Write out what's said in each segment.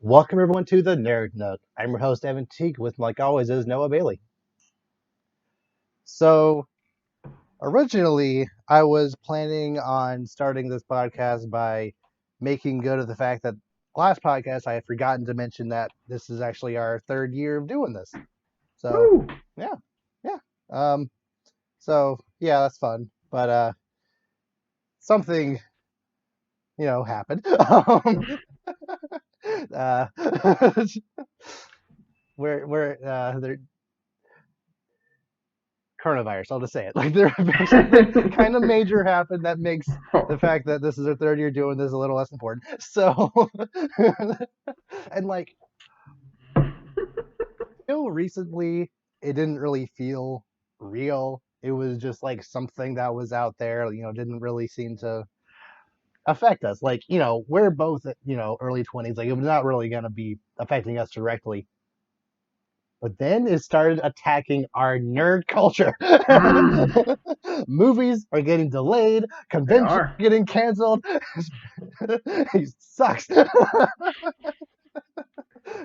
Welcome everyone to the Nerd Nook. I'm your host Evan Teague with, like always, is Noah Bailey. So originally, I was planning on starting this podcast by making good of the fact that last podcast I had forgotten to mention that this is actually our third year of doing this. So Woo! yeah, yeah. Um, so yeah, that's fun. But something happened. uh, where there coronavirus. I'll just say it. Like there's something kind of major happened that makes the fact that this is our third year doing this a little less important. So, and like till recently, it didn't really feel real. It was just like something that was out there. Didn't really seem to affect us. Like we're both early 20s. Like it was not really gonna be affecting us directly. But then it started attacking our nerd culture. Movies are getting delayed, They conventions are. are getting canceled. It sucks.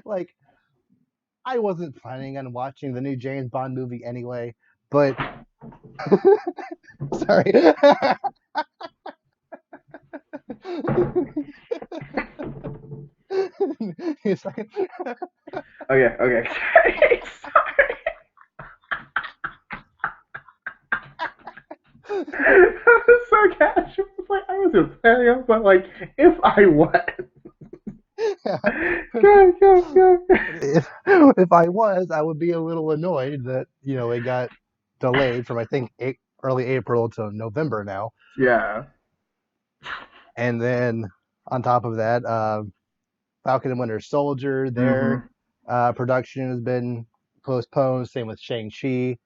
Like, I wasn't planning on watching the new James Bond movie anyway, but sorry. It's like, Okay. Sorry. That was so casual. It's like I wasn't planning, but like if I was, go. if I was, I would be a little annoyed that it got delayed from I think early April to November now, Yeah. and then on top of that, Falcon and Winter Soldier, their Mhm. production has been postponed. Same with Shang-Chi,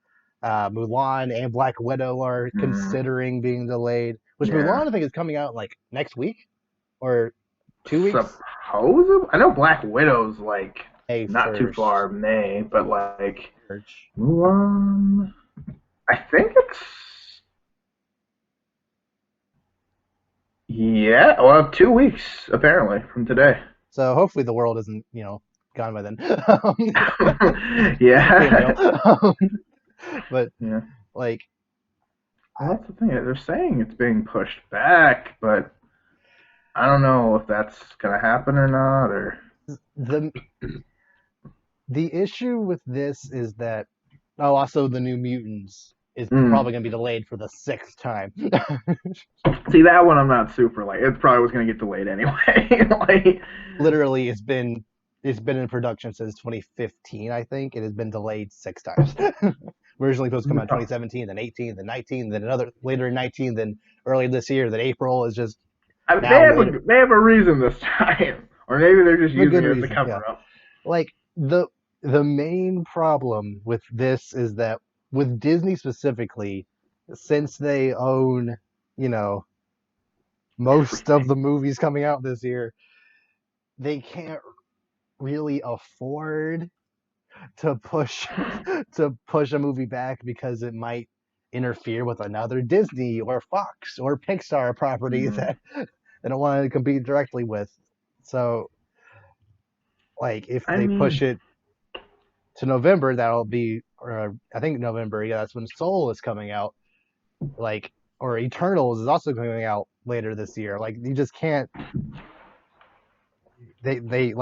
Mulan, and Black Widow are Mhm. considering being delayed. Which Yeah. Mulan I think is coming out like next week or 2 weeks, Supposedly, I know Black Widow's like May not too 1st. far May, but like March. Mulan, I think it's yeah. Well, 2 weeks apparently from today. So hopefully the world isn't, gone by then. Being real. Yeah. But Yeah. like Well, I, that's the thing. They're saying it's being pushed back, but I don't know if that's gonna happen or not. Or the the issue with this is that also the New Mutants is mm. probably going to be delayed for the sixth time. See, that one I'm not super like. It probably was gonna get delayed anyway. Like, Literally, it's been in production since 2015. I think it has been delayed 6 times. Originally supposed to come out in 2017, then 18, then 19, then another later in 19, then early this year, then April is just I mean, now later. they have a reason this time, or maybe they're just A good using it as a reason, yeah. cover up. Like the main problem with this is that with Disney specifically, since they own, you know, most of Everything. the movies coming out this year, they can't really afford to push to push a movie back because it might interfere with another Disney or Fox or Pixar property Mm. that they don't want to compete directly with. So, like, if I they push mean, it to November, that'll be, or I think November, yeah, that's when Soul is coming out. Like, or Eternals is also coming out later this year. Like, you just can't. They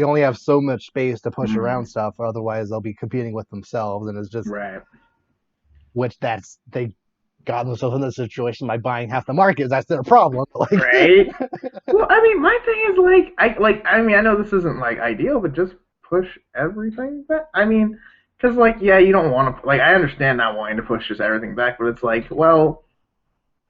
only have so much space to push around mm, stuff. Otherwise, they'll be competing with themselves, and it's just right. which that's they got themselves in this situation by buying half the market. That's their problem. Like, Right. Well, I mean, my thing is I mean, I know this isn't like ideal, but just push everything back. I mean, because like, yeah, you don't want to like. I understand not wanting to push just everything back, but it's like, well,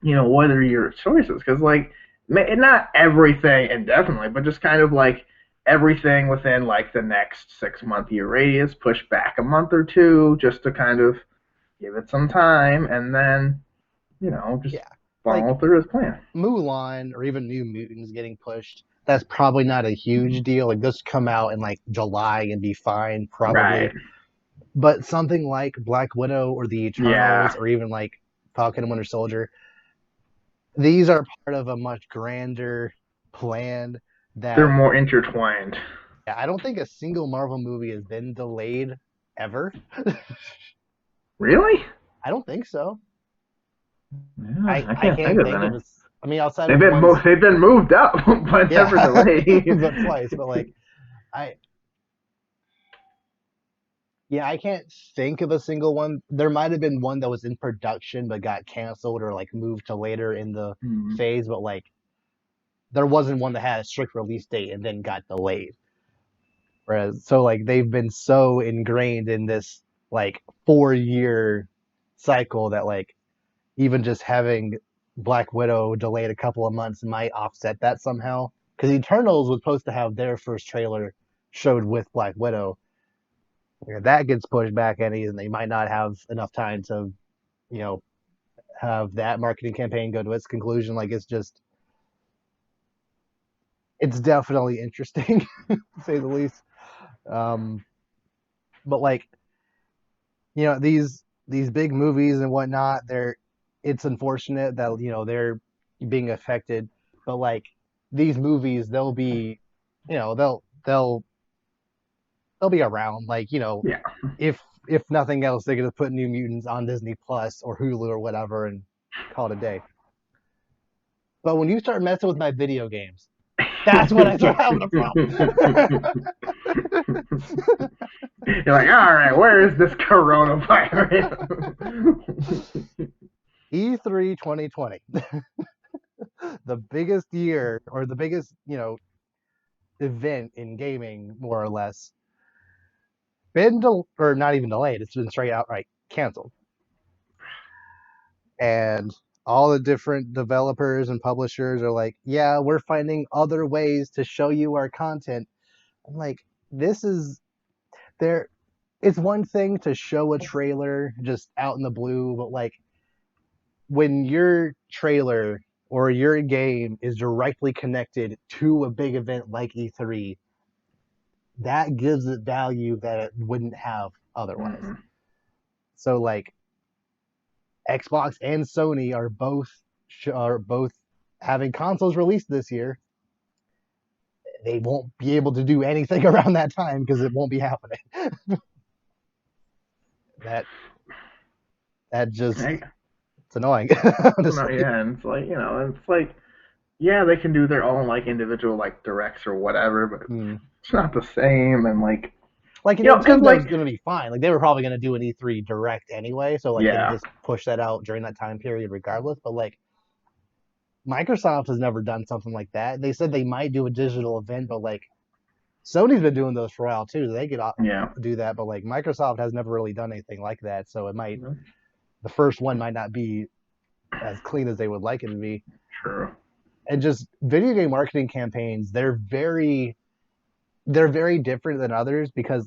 what are your choices? Because like, not everything indefinitely, but just kind of like everything within like the next 6 month year radius, push back a month or two, just to kind of give it some time, and then just yeah, like follow through his plan. Mulan or even New Mutants getting pushed. That's probably not a huge deal. Like, this come out in like July and be fine, Right. probably. But something like Black Widow or the Yeah. Eternals or even like Falcon and Winter Soldier, these are part of a much grander plan They're that more intertwined. Yeah, I don't think a single Marvel movie has been delayed ever. Really? I don't think so. Yeah, I I can't think can't of think of any. a. I mean, outside of the ones, They've been moved up, but never yeah, delayed. but twice. But like, I yeah, I can't think of a single one. There might have been one that was in production but got canceled or like moved to later in the Hmm. phase, but like there wasn't one that had a strict release date and then got delayed. Whereas, so like they've been so ingrained in this like 4 year cycle that like even just having Black Widow delayed a couple of months might offset that somehow. Because Eternals was supposed to have their first trailer showed with Black Widow. If that gets pushed back any, and they might not have enough time to, you know, have that marketing campaign go to its conclusion. Like it's just, it's definitely interesting to say the least. Um, but like these big movies and whatnot, they're it's unfortunate that they're being affected, but like these movies, they'll be, they'll be around. Like Yeah. if nothing else, they're gonna put New Mutants on Disney Plus or Hulu or whatever and call it a day. But when you start messing with my video games, that's when I start having a problem. You're like, all right, where is this coronavirus? E3 2020, the biggest year or the biggest event in gaming, more or less, or not even delayed. It's been straight outright canceled, and all the different developers and publishers are like, "Yeah, we're finding other ways to show you our content." I'm like, "This is there." It's one thing to show a trailer just out in the blue, but like when your trailer or your game is directly connected to a big event like E3, that gives it value that it wouldn't have otherwise. Mhm. So like Xbox and Sony are both having consoles released this year. They won't be able to do anything around that time because it won't be happening. That that just I, it's annoying, no, honestly. yeah, and it's like it's like yeah, they can do their own like individual like directs or whatever, but Hmm. it's not the same. And like Like because Nintendo's like gonna be fine. Like they were probably gonna do an E3 direct anyway, so like they could yeah, just push that out during that time period regardless. But like Microsoft has never done something like that. They said they might do a digital event, but like Sony's been doing those for a while too. They could yeah, do that, but like Microsoft has never really done anything like that. So the first one might not be as clean as they would like it to be. true. And just video game marketing campaigns, they're very different than others because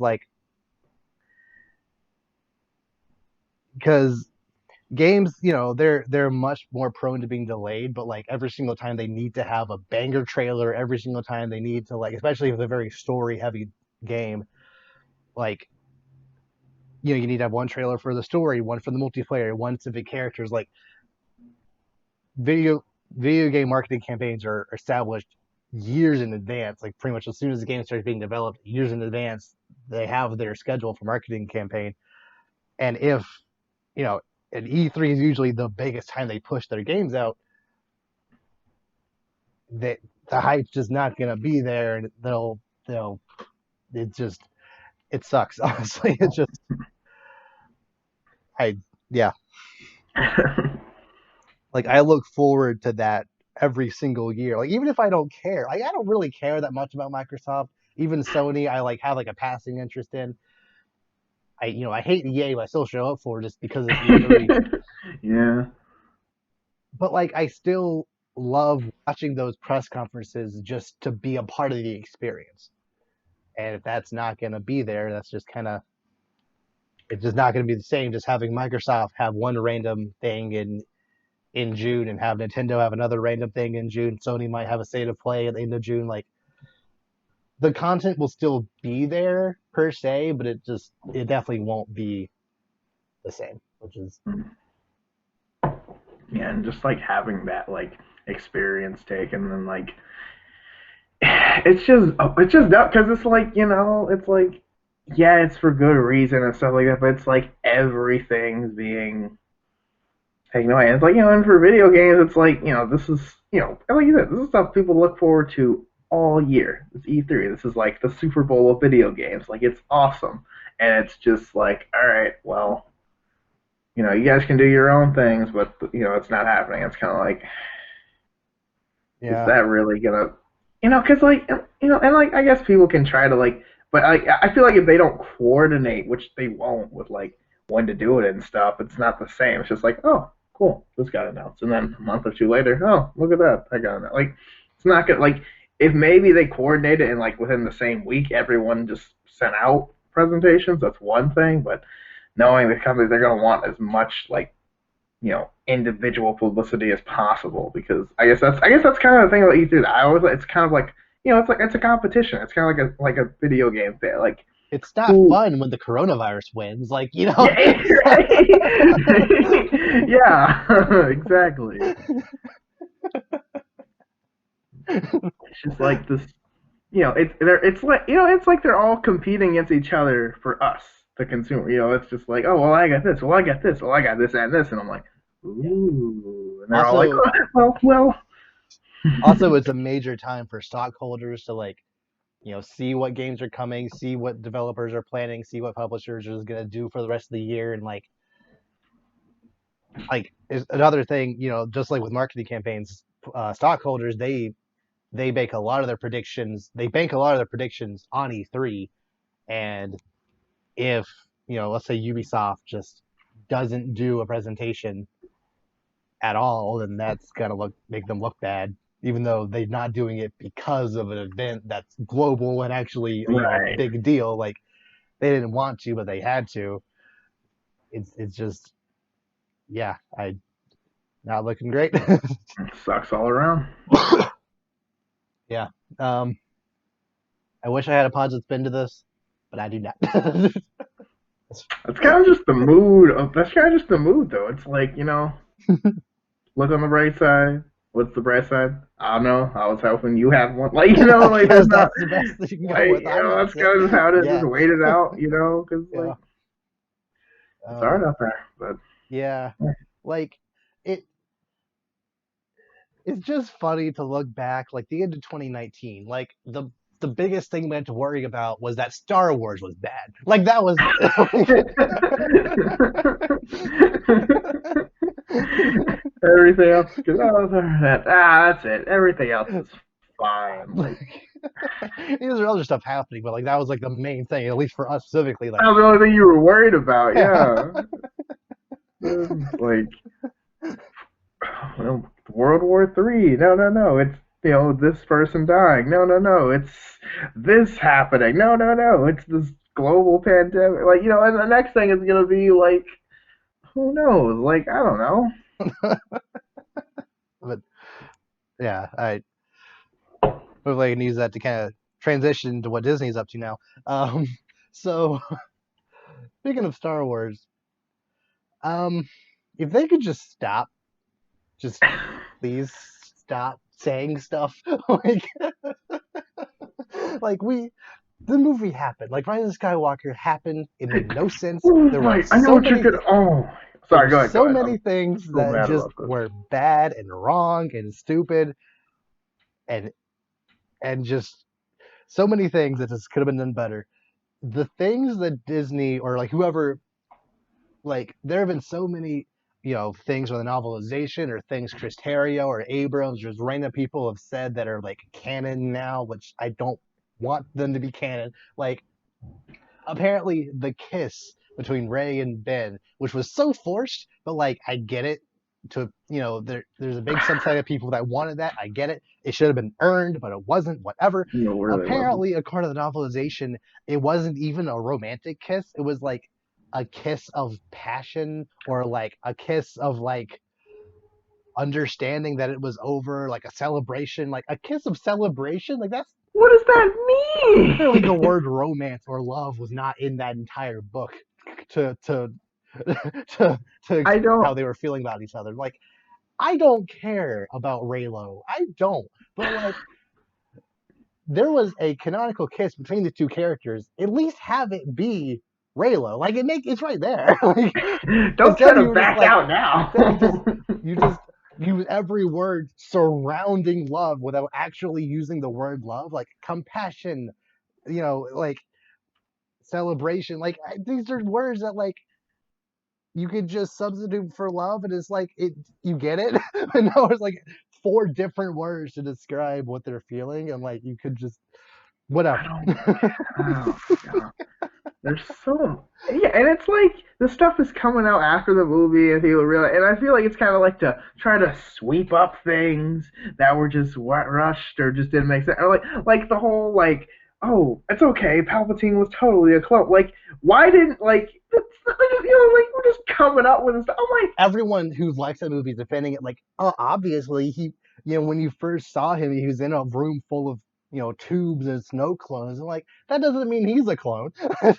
games, they're much more prone to being delayed, but like every single time they need to have a banger trailer, every single time they need to like, especially if it's a very story heavy game, like you need to have one trailer for the story, one for the multiplayer, one specific characters. Like video video game marketing campaigns are established years in advance. Like pretty much as soon as the game starts being developed, years in advance, they have their schedule for marketing campaign. And if you know, and E3 is usually the biggest time they push their games out, that the hype's just not gonna be there, and they'll it just it sucks. Honestly, it just I yeah, like I look forward to that every single year. Like even if I don't care, like I don't really care that much about Microsoft. Even Sony, I like have like a passing interest in. I hate EA, but I still show up for just because it's E3. Yeah. But like I still love watching those press conferences just to be a part of the experience. And if that's not going to be there, that's just kind of it's just not going to be the same. Just having Microsoft have one random thing in June and have Nintendo have another random thing in June. Sony might have a state of play at the end of June. Like the content will still be there per se, but it definitely won't be the same, which is Yeah, and just like having that like experience taken and like it's just dumb because it's like it's like yeah, it's for good reason and stuff like that, but it's like everything's being taken away. And it's like and for video games, it's like this is like you said, this is stuff people look forward to all year. It's E3. This is like the Super Bowl of video games. Like it's awesome, and it's just like all right, well, you guys can do your own things, but it's not happening. It's kind of like is Yeah, that really gonna because like and like I guess people can try to like but I feel like if they don't coordinate, which they won't, with like when to do it and stuff, it's not the same. It's just like, oh, cool, this got announced, and then a month or two later, oh, look at that, I got announced. Like it's not good. Like if maybe they coordinate it and like within the same week everyone just sent out presentations, that's one thing. But knowing the company, they're gonna want as much like individual publicity as possible, because I guess that's kind of the thing that you do. I always it's kind of like it's like it's a competition. It's kind of like a video game fan. Like it's not who? fun when the coronavirus wins. Like, Yeah, yeah, exactly. It's just like this. It's like it's like they're all competing against each other for us, the consumer. It's just like, oh well, I got this. Well, I got this. Well, I got this and this, and I'm like, yeah. ooh, and they're all like, Also, oh, well. also, it's a major time for stockholders to like, see what games are coming, see what developers are planning, see what publishers are gonna do for the rest of the year, and like is another thing, just like with marketing campaigns, stockholders they make a lot of their predictions. They bank a lot of their predictions on E3, and if let's say Ubisoft just doesn't do a presentation at all, then that's gonna make them look bad, even though they're not doing it because of an event that's global and actually a Right. big deal. Like they didn't want to, but they had to. It's just yeah, I not looking great. Sucks all around. Yeah. Um, I wish I had a positive spin to this, but I do not. That's kind of just the mood. That's kind of just the mood, though. It's like look on the bright side. What's the bright side? I don't know. I was hoping you have one. Like I like there's guess not that's the best that you can go like with. I'm that's kind of just how it is. yeah, Just wait it out, because like yeah. it's hard Um, out there. But yeah. Like it it's just funny to look back, like the end of 2019. Like the biggest thing we had to worry about was that Star Wars was bad. Like that was everything else, that's it. Everything else is fine. Like There's other stuff happening, but like that was like the main thing, at least for us specifically. that Like was the only thing you were worried about. yeah, Yeah. Like well, World War III. No, no, no. It's this person dying. No, no, no. It's this happening. No, no, no. It's this global pandemic. Like and the next thing is gonna be like who knows? Like I don't know. but yeah, I hopefully I can use that to kind of transition to what Disney's up to now. Um, so speaking of Star Wars, um, if they could just stop, just please stop saying stuff like like the movie happened. Like Rise of Skywalker happened. It made no sense. Oh, There were right. I know so what you're many gonna. Oh, there sorry. were Go ahead. Go so ahead. many I'm things so that mad just about this. were bad and wrong and stupid and just so many things that just could have been done better. The things that Disney or like whoever like there have been so many things with a novelization or things Chris Terrio or Abrams, just random people have said that are like canon now, which I don't want them to be canon. Like apparently the kiss between Ray and Ben, which was so forced, but like I get it. To there's a big subset of people that wanted that. I get it. It should have been earned, but it wasn't. Whatever. No, really wasn't. Apparently, according to the novelization, it wasn't even a romantic kiss. It was like a kiss of passion or like a kiss of like understanding that it was over, like a celebration, like a kiss of celebration. Like that's What does that clearly the mean? word romance or love was not in that entire book to to I express don't. how they were feeling about each other. Like I don't care about Raylo. I don't. But like there was a canonical kiss between the two characters, at least have it be Raylo. Like it's right there. Like, Don't try instead to you were just back like out now. instead you just use every word surrounding love without actually using the word love, like compassion, like celebration. Like these are words that like you could just substitute for love, and it's like you get it. But no, it's like four different words to describe what they're feeling, and like you could just I whatever. don't. Oh god. There's so yeah, and it's like the stuff is coming out after the movie, and people realize, and I feel like it's kind of like to try to sweep up things that were just rushed or just didn't make sense, or like the whole like, oh, it's okay, Palpatine was totally a clone. Like, why didn't like like we're just coming up with this stuff. I'm like, Everyone who likes that movie is defending it like, oh, obviously when you first saw him, he was in a room full of tubes and snow clones, and like that doesn't mean he's a clone.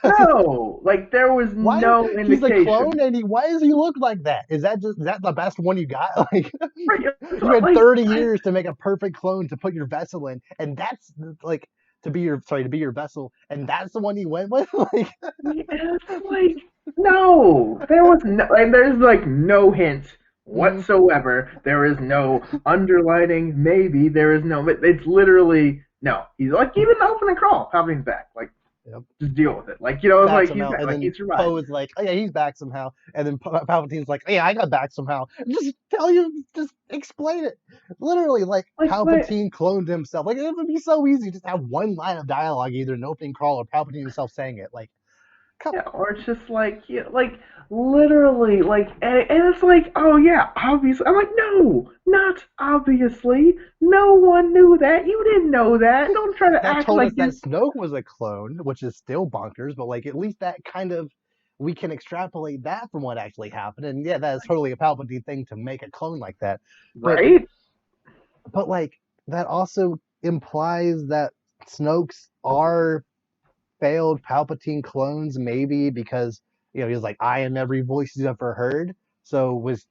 no, like there was Why no he's a indication. clone, and why does he look like that? Is that the best one you got? Like Right? It's you had like 30 I, years to make a perfect clone to put your vessel in, and that's like to be your vessel, and that's the one you went with. Like it's like no, there was no, and there's like no hint mm, whatsoever. There is no underlining. Maybe there is no. It's literally no. He's like even the opening crawl. Palpatine's back. Like yep. just deal with it. Like it's Back like he's somehow, back. and Like then he survived. Poe is like, "Oh yeah, he's back somehow," and then Palpatine's like, "Yeah, I got back somehow." Just tell you, just explain it. Literally, like Like but Palpatine cloned himself. Like it would be so easy just to have one line of dialogue, either an opening crawl or Palpatine himself saying it. Like, come, yeah, or it's just like like literally like and it's like oh yeah obviously I'm like no not obviously no one knew that you didn't know that don't try to that act told like us that you Snoke was a clone, which is still bonkers. But like, at least that kind of we can extrapolate that from what actually happened. And yeah, that is totally a Palpatine thing to make a clone like that. But right. like that also implies that Snoke's are failed Palpatine clones, maybe because he was like, "I am every voice he's ever heard." So was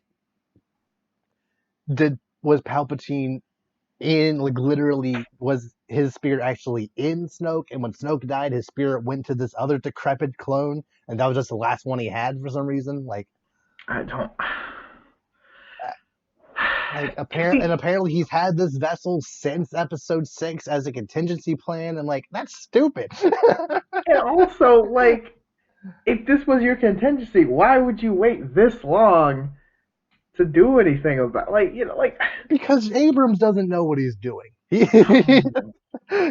Palpatine in like literally was his spirit actually in Snoke, and when Snoke died, his spirit went to this other decrepit clone, and that was just the last one he had for some reason. I don't. Uh, like See, apparently he's had this vessel since Episode 6 as a contingency plan, and like that's stupid. and also like if this was your contingency, why would you wait this long to do anything about like like Because Abrams doesn't know what he's doing. He no,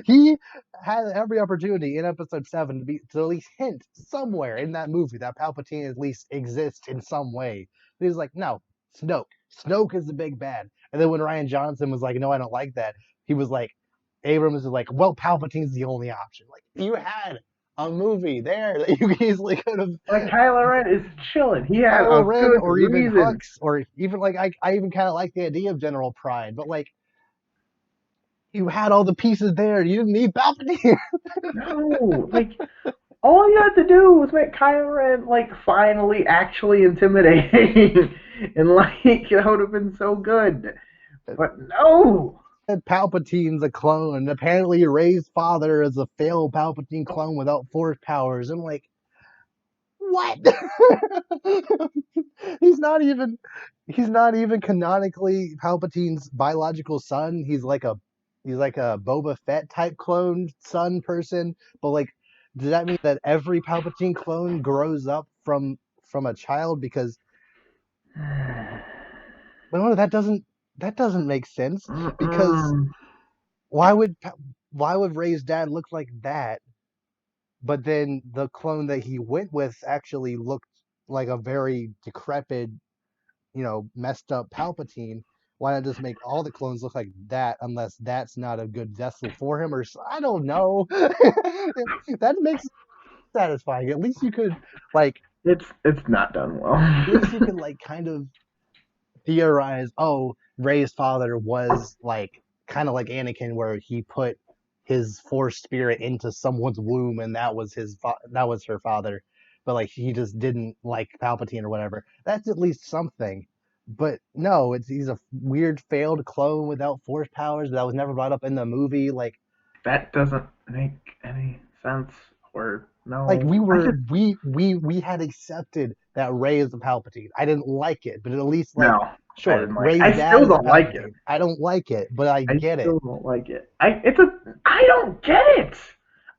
he had every opportunity in Episode 7 to at least hint somewhere in that movie that Palpatine at least exists in some way. And he's like, no, Snoke. Snoke is the big bad. And then when Ryan Johnson was like, no, I don't like that, he was like, Abrams is like, well, Palpatine's the only option. Like you had a movie there that you easily could have like Kylo Ren is chilling. He had Kylo a Ren good or even reason. Hux or even like I even kind of like the idea of General Pride, but like you had all the pieces there. You didn't need Palpatine. No, like all you had to do was make Kylo Ren like finally actually intimidating, and like it would have been so good. But no, Palpatine's a clone. Apparently, Rey's father is a failed Palpatine clone without Force powers. I'm like, what? he's not even he's not even canonically Palpatine's biological son. He's like a Boba Fett type clone son person. But like, does that mean that every Palpatine clone grows up from a child? Because but no, that doesn't make sense. Because mm-mm. why would why would Rey's dad look like that? But then the clone that he went with actually looked like a very decrepit, messed up Palpatine. Why not just make all the clones look like that? Unless that's not a good vessel for him, or I don't know. That makes it satisfying. At least you could like, It's not done well. at least you could like kind of theorize, oh, Rey's father was like kind of like Anakin, where he put his force spirit into someone's womb, and that was her father, but like he just didn't like Palpatine or whatever. That's at least something. But no, he's a weird failed clone without force powers that was never brought up in the movie. Like That doesn't make any sense. Or Like no, I just we had accepted that Rey is the Palpatine. I didn't like it, but at least like no. I sure, didn't like. Rey's I dad still is a don't like it. Palpatine. I don't like it, but I I get it. still don't like it. I don't get it.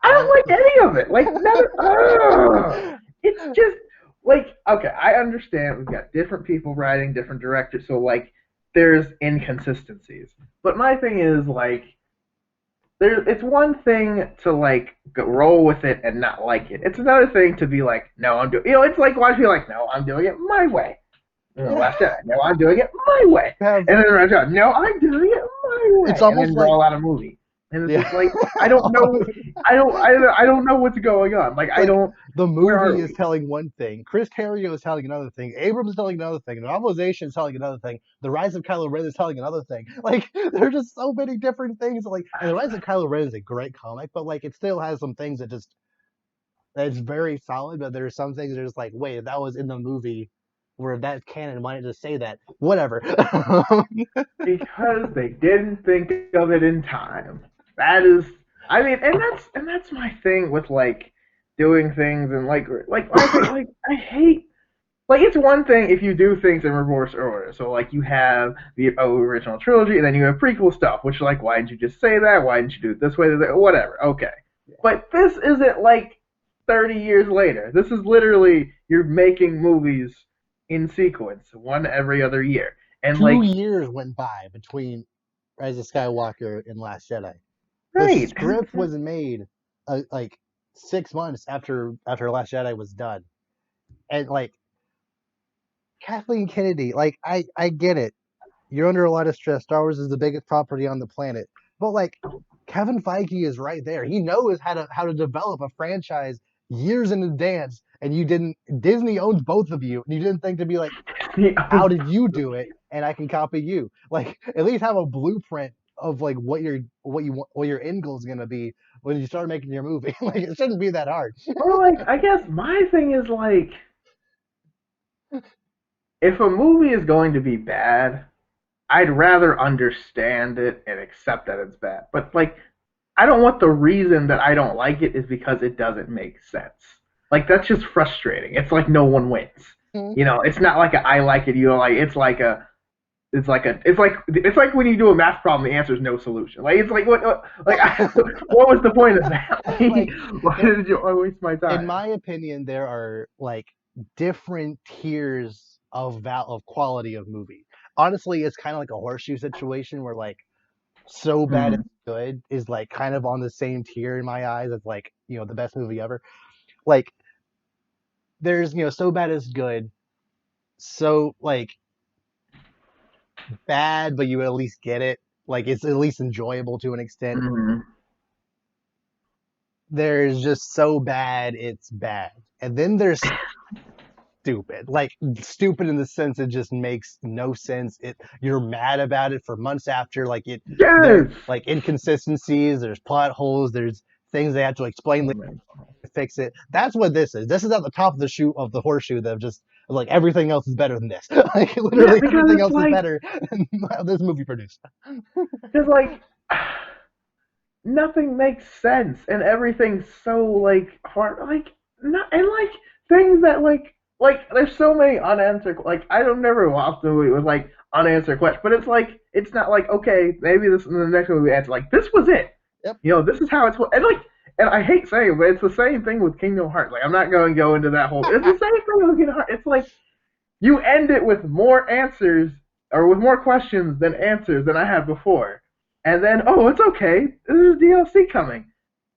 I I don't like any of it. Like none of it's just like okay, I understand we've got different people writing, different directors, so like there's inconsistencies. But my thing is like it's one thing to like roll with it and not like it. It's another thing to be like, no, I'm doing. It's like why be like, no, I'm doing it my way. yeah, Last Jedi, no, I'm doing it my way. you have And then Red John, no, I'm doing it my it's way. And almost then like roll out a movie. And it's yeah. just like I don't know, I don't know what's going on. Like It's I like don't. the Where movie are is we? telling one thing, Chris Terrio is telling another thing, Abrams is telling another thing, the novelization is telling another thing, The Rise of Kylo Ren is telling another thing. Like there's just so many different things. Like, and The Rise of Kylo Ren is a great comic, but like it still has some things that just that's very solid. But there's some things that are just like, wait, if that was in the movie, where that's canon, why didn't it just say that? Whatever. Because they didn't think of it in time. That is, I mean, and that's my thing with like doing things and like I think like I hate like it's one thing if you do things in reverse order. So like you have the original trilogy and then you have prequel stuff, which like why didn't you just say that? Why didn't you do it this way? Whatever. Okay. But this isn't like 30 years later. This is literally you're making movies in sequence, one every other year. And Two like years went by between Rise of Skywalker and Last Jedi. The right. And script was made like 6 months after Last Jedi was done, and like Kathleen Kennedy, like I get it. You're under a lot of stress. Star Wars is the biggest property on the planet, but like Kevin Feige is right there. He knows how to develop a franchise years in advance, and you didn't. Disney owns both of you, and you didn't think to be like, how did you do it, and I can copy you. Like at least have a blueprint of like what your end goal is gonna be when you start making your movie. Like it shouldn't be that hard. or like I guess my thing is like if a movie is going to be bad, I'd rather understand it and accept that it's bad. But like I don't want the reason that I don't like it is because it doesn't make sense. Like that's just frustrating. It's like no one wins. It's not like I like it, you don't like it. It's like when you do a math problem, the answer is no solution. Like it's like what was the point of that? Like Why did you waste my in time? my opinion, there are like different tiers of quality of movie. Honestly, it's kind of like a horseshoe situation where like so bad Hmm. it's good is like kind of on the same tier in my eyes as like the best movie ever. Like there's so bad it's good, so like bad but you at least get it. Like it's at least enjoyable to an extent. Hmm. There's just so bad it's bad, and then there's stupid. Like stupid in the sense it just makes no sense. You're mad about it for months after. Like there Yes. like inconsistencies. There's plot holes. There's things they have to explain Oh, later man. to fix it. That's what this is. This is at the top of the shoe of the horseshoe that just like everything else is better than this. Like Yeah, literally because everything it's else is like, better than this movie produced. because like, nothing makes sense, and everything's so like hard, like not, and like things that there's so many unanswered. Like I don't never watch the movie with like unanswered questions, but it's like it's not like okay, maybe this in the next movie we answer like this was it. Yep. This is how it's and like. And I hate saying it, but it's the same thing with Kingdom Hearts. Like I'm not going to go into that whole. It's the same thing with Kingdom Hearts. It's like you end it with more answers or with more questions than answers than I had before. And then, oh, it's okay. There's DLC coming.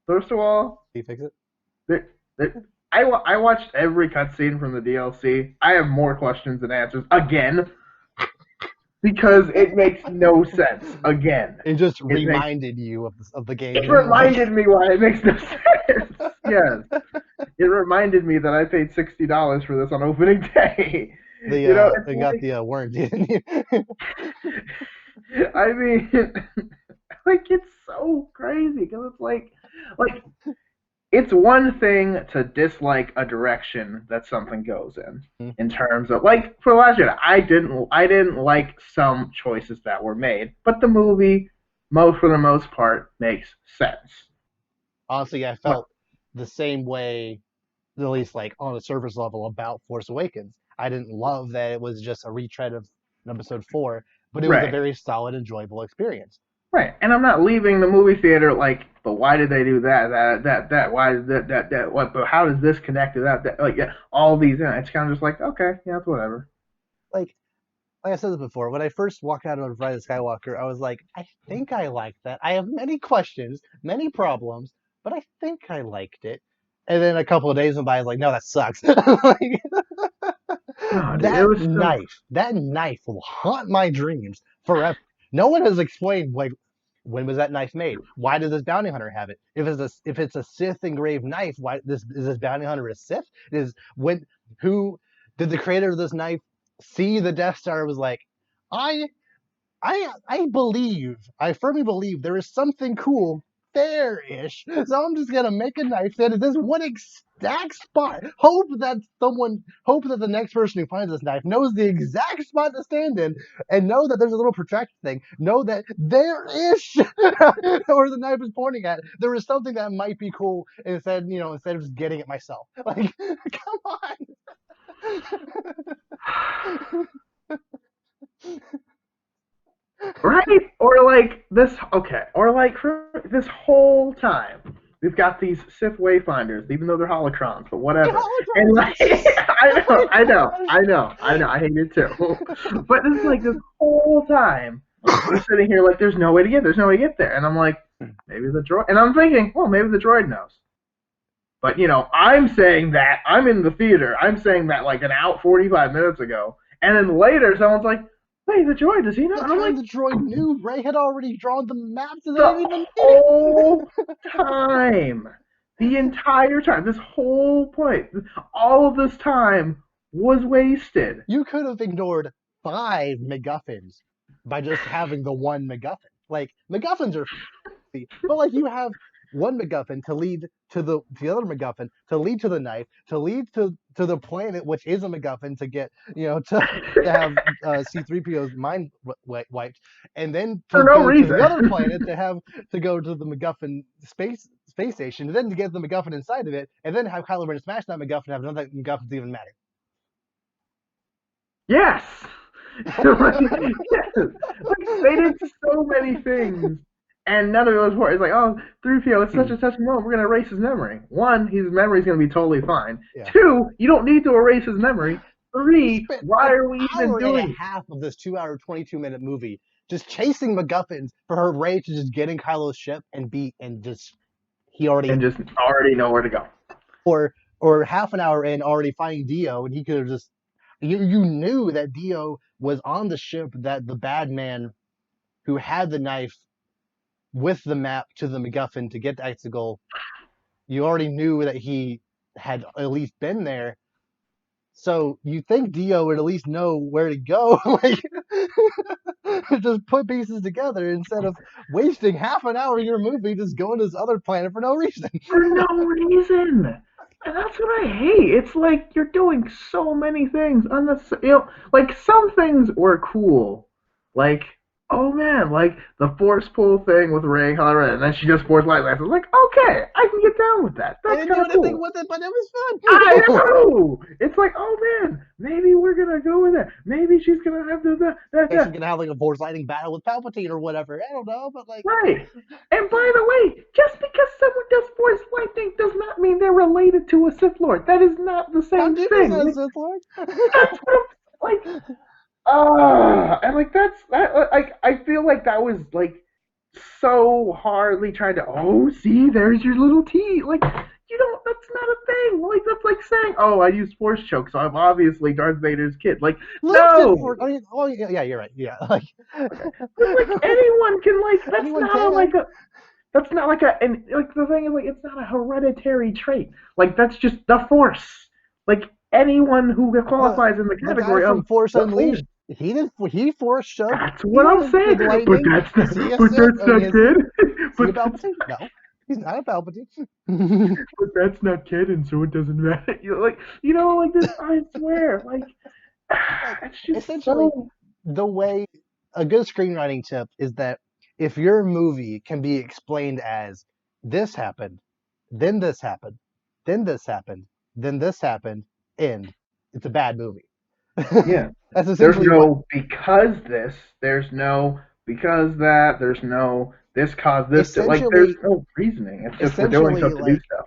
First of all, Did you fix it? there, I watched every cutscene from the DLC. I have more questions than answers again because it makes no sense. Again, It just it makes reminded you of the it game. Like reminded me why it makes no sense. Yes, it reminded me that I paid $60 for this on opening day. It's they got the warranty. I mean, like it's so crazy because it's like it's one thing to dislike a direction that something goes in terms of like for Last Jedi, I didn't like some choices that were made, but the movie most for the most part makes sense. Honestly, I What? felt the same way, at least like on a surface level, about Force Awakens. I didn't love that it was just a retread of episode 4, but it was a Right. very solid, enjoyable experience. Right. And I'm not leaving the movie theater like, but why did they do that? That. Why is that? What? But how does this connect to that? Like, yeah, all these. It's kind of just like, okay, yeah, it's whatever. Like like I said this before, when I first walked out of Rise of Skywalker, I was like, I think I liked that. I have many questions, many problems, but I think I liked it. And then a couple of days went by, I was like, no, that sucks. Like, No, dude, it was so. that knife will haunt my dreams forever. No one has explained like when was that knife made? Why does this bounty hunter have it? If it's a Sith engraved knife, why this is this bounty hunter a Sith? Is when who did the creator of this knife see the Death Star and was like, I I believe, I firmly believe there is something cool there-ish. So I'm just gonna make a knife that is this one exact spot. Hope that the next person who finds this knife knows the exact spot to stand in, and know that there's a little protractor thing. Know that there-ish, where the knife is pointing at, there is something that might be cool. Instead of just getting it myself. Like, come on. Right? Or like this, okay. Or like for this whole time, we've got these Sith Wayfinders, even though they're holocrons, but whatever. And like, I Oh know, my I know, gosh. I know, I know, I hate it too. But it's like this whole time, we're sitting here like, there's no way to get there. And I'm like, maybe the droid, and I'm thinking, well, maybe the droid knows. But I'm saying that I'm in the theater. I'm saying that like an out 45 minutes ago, and then later someone's like, "Wait, the droid does he know?" The And I'm time like, the droid knew, Ray had already drawn the maps and they the didn't even need whole it. time, the entire time, this whole point, all of this time was wasted. You could have ignored 5 MacGuffins by just having the one MacGuffin. Like, MacGuffins are fancy, but like you have one MacGuffin to lead to the other MacGuffin, to lead to the knife, to lead to the planet, which is a MacGuffin, to get to have C-3PO's mind wiped, and then For to no go to the other reason. planet to go to the MacGuffin space station, and then to get the MacGuffin inside of it, and then have Kylo Ren smash that MacGuffin, and have another MacGuffin to even matter. Yes. Like, yes. Like they did so many things and none of it was worth. It's like, oh, 3PO, it's such a touching moment. We're gonna erase his memory. One, his memory's gonna be totally fine. Yeah. Two, you don't need to erase his memory. We Three, spent why an are we even hour and a doing half of this 2 hour, 22-minute movie just chasing MacGuffins for her Ray to just get in Kylo's ship and just he and already just already know where to go? or half an hour in already finding Dio and he could have just you knew that Dio was on the ship that the bad man who had the knife with the map to the MacGuffin to get to Exegol. You already knew that he had at least been there. So you think Dio would at least know where to go, like just put pieces together instead of wasting half an hour of your movie just going to this other planet for no reason. For no reason. And that's what I hate. It's like you're doing so many things unnecessary. Like some things were cool. Like, oh man, like the force pull thing with Ray Conrad, and then she just force light lessons. Like, okay, I can get down with that. I That's didn't kind do of anything cool. with it, but it I was fun. know. It's like, oh man, maybe we're gonna go with that. Maybe she's gonna have Like she's gonna have like a force lightning battle with Palpatine or whatever. I don't know, but like right. And by the way, just because someone does force lightning does not mean they're related to a Sith Lord. That is not the Count same Dooku's thing. not a Like, Sith Lord. that's what I'm like. And like that's that. Like I feel like that was like so hardly trying to. Oh, see, there's your little T. Like you don't. That's not a thing. Like that's like saying, oh, I use force choke, so I'm obviously Darth Vader's kid. Like Luke did no. force. I mean, oh yeah, you're right. Yeah, like Okay. But like anyone can like. That's anyone not a like can. a. That's not like a. And like the thing is like it's not a hereditary trait. Like that's just the force. Like anyone who Uh, qualifies in the the guy category of from Force the force. Unleashed, he force choked. That's He what I'm saying. did lightning. Is he a But Sith? that's I mean, not good. is he a But Palpatine? No, he's not a Palpatine. but that's not canon, so it doesn't matter. Like this. I swear, like Like it's just essentially, so. the way a good screenwriting tip is that if your movie can be explained as this happened, then this happened, then this happened, then this happened, end, it's a bad movie. Yeah. That's There's essentially what. no because this. There's no because that. There's no this caused this to like. There's Essentially, no reasoning. It's just we're doing essentially, stuff to do like stuff.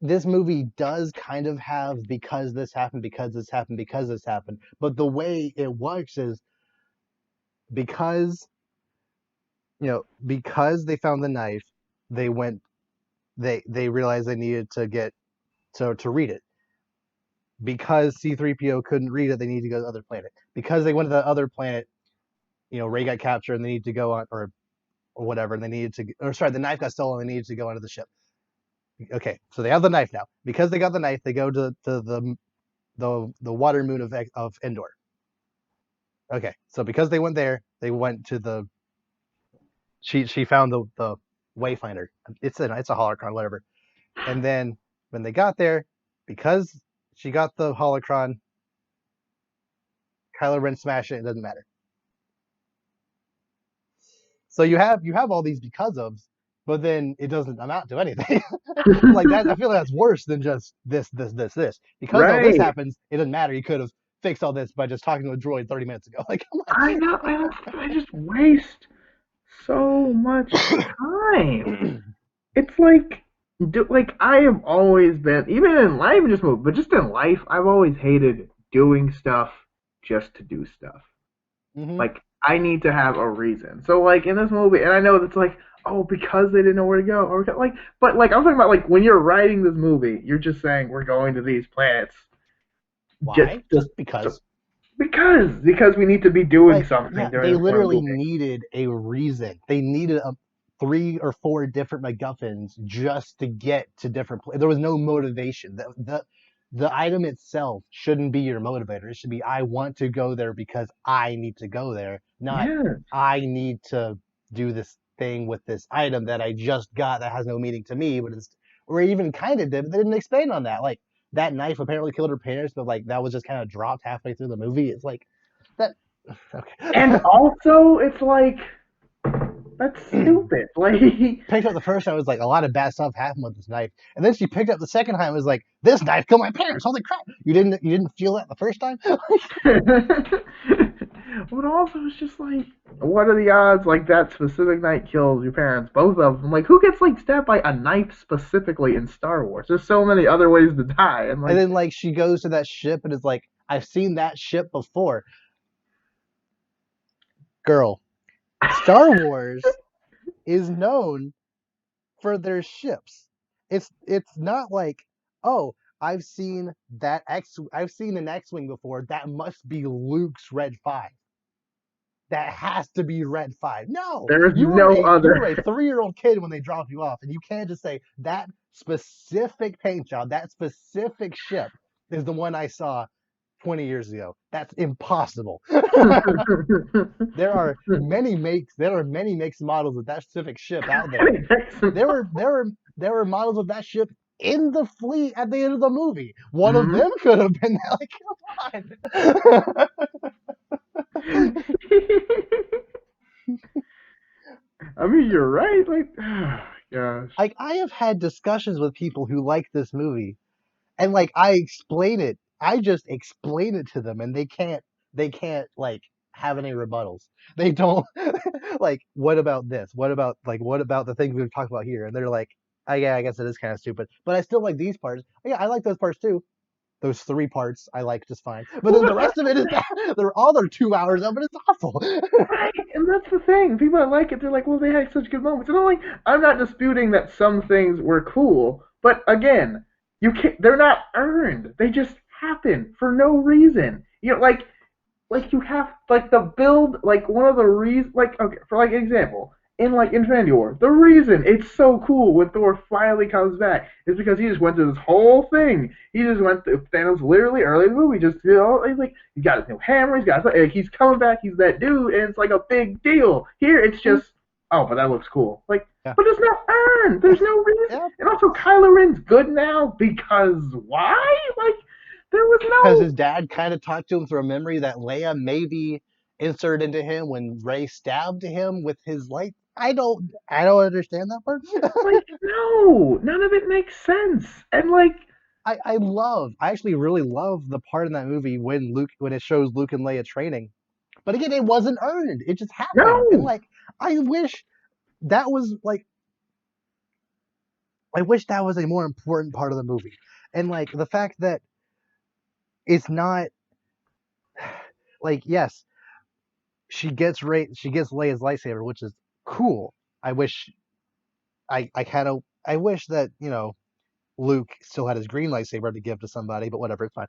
this movie does kind of have because this happened, because this happened, because this happened, but the way it works is because because they found the knife, they went they realized they needed to get to read it. Because C3PO couldn't read it, they needed to go to the other planet. Because they went to the other planet, Ray got captured and they needed to go on, or whatever, and they needed to, or sorry, the knife got stolen, and they needed to go onto the ship. Okay, so they have the knife now. Because they got the knife, they go to the water moon of Endor. Okay, so because they went there, they went to the she found the Wayfinder. It's a holocron, whatever. And then when they got there, because she got the holocron, Kylo Ren smashed it. It doesn't matter. So you have all these because ofs, but then it doesn't amount to anything. Like that, I feel like that's worse than just this. Because all this Right. happens, it doesn't matter. You could have fixed all this by just talking to a droid 30 minutes ago. Like, I know. I just waste so much time. come It's like, like I have always been, even in life, even just move, but just in life, I've always hated doing stuff just to do stuff. on. Like I need to have a reason. So like in this movie, and I know that's like, oh, because they didn't know where to go, or like, but like I'm talking about like when you're writing this movie, you're just saying we're going to these planets just Why? just Just because. because we need to be doing Like, something yeah, during they this point of the literally movie. needed a reason. They needed 3 or 4 different MacGuffins just to get to different places. There was no motivation. The item itself shouldn't be your motivator. It should be, I want to go there because I need to go there, not Yeah, I need to do this thing with this item that I just got that has no meaning to me, but it's, or even kind of did, but they didn't explain on that. Like, that knife apparently killed her parents, but like that was just kind of dropped halfway through the movie. It's like that. and Okay. also it's like that's stupid. Like Picked up the first time, it was like a lot of bad stuff happened with this knife, and then she picked up the second time, it was like, this knife killed my parents. Holy crap! You didn't feel that the first time? but also it's just like what are the odds like that specific knife kills your parents, both of them? Like who gets like stabbed by a knife specifically in Star Wars? There's so many other ways to die, and And like then like she goes to that ship and is like, I've seen that ship before. Girl, Star Wars is known for their ships. It's not like, oh, I've seen an X-wing before. That must be Luke's Red 5. That has to be Red 5. No, there is you were no a you other. were a 3-year-old kid when they dropped you off, and you can't just say that specific paint job, that specific ship is the one I saw 20 years ago. That's impossible. There are many makes and models of that specific ship out there. There were models of that ship in the fleet at the end of the movie. One of Mhm. them could have been like, come on. I mean, you're right. Like, oh, gosh. Like, I have had discussions with people who like this movie, and like I just explain it to them, and they can't like have any rebuttals. They don't. Like, what about this? What about the things we've talked about here? And they're like, oh, yeah, I guess it is kind of stupid, but I still like these parts. Yeah, I like those parts too. Those 3 parts I like just fine, but Well, then the rest of it is bad. They're all their 2 hours of it. It's awful. right, and that's the thing. People that like it, they're like, well, they had such good moments. And I'm not disputing that some things were cool, but again, you can't. They're not earned. They just happen for no reason. Like you have like the build like one of the reasons like okay for like example in like Infinity War the reason it's so cool when Thor finally comes back is because he just went through this whole thing. He just went through Thanos literally early in the movie just like he got his new hammer, he's coming back, he's that dude, and it's like a big deal. Here it's just oh but that looks cool like Yeah, but it's not earned. There's no reason. yeah. And also Kylo Ren's good now because why like there was Because no his dad kind of talked to him through a memory that Leia maybe inserted into him when Ray stabbed him with his light. I don't understand that part. Like, no, none of it makes sense. And like, I actually really love the part in that movie when it shows Luke and Leia training. But again, it wasn't earned. It just happened. And no. like I wish that was like I wish that was a more important part of the movie. And like the fact that it's not like yes, she gets Leia's lightsaber, which is cool. I wish I kind of I wish that, Luke still had his green lightsaber to give to somebody, but whatever, it's fine.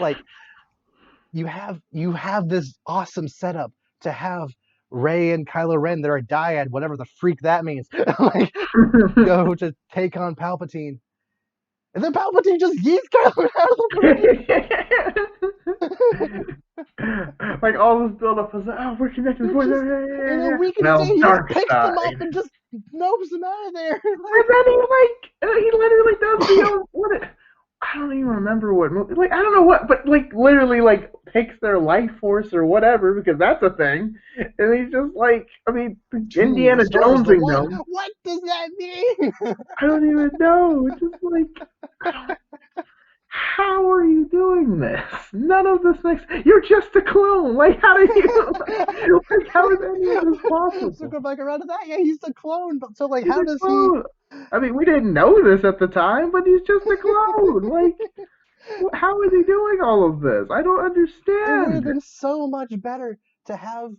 Like you have this awesome setup to have Ray and Kylo Ren, they're a dyad, whatever the freak that means, like go to take on Palpatine, and then Palpatine just yeets Kylo Ren out of the Like all this build up was like, oh, we're connected. movie. Just, and then we can Now see he just dark picks them up side. and just nopes them out of there. And then he literally does the I don't even remember what movie. Like I don't know what, but like literally like takes their life force or whatever because that's a thing. And he's just like, I mean, Two Indiana restores the Jonesing one. them. What does that mean? I don't even know. It's just like I don't. How are you doing this? None of this makes. You're just a clone. Like how do you? Like how is any of this So possible? go back around to that. Yeah, he's a clone, but so like, He's how a does he? clone. I mean, we didn't know this at the time, but he's just a clone. Like, how is he doing all of this? I don't It would have understand. been so much better to have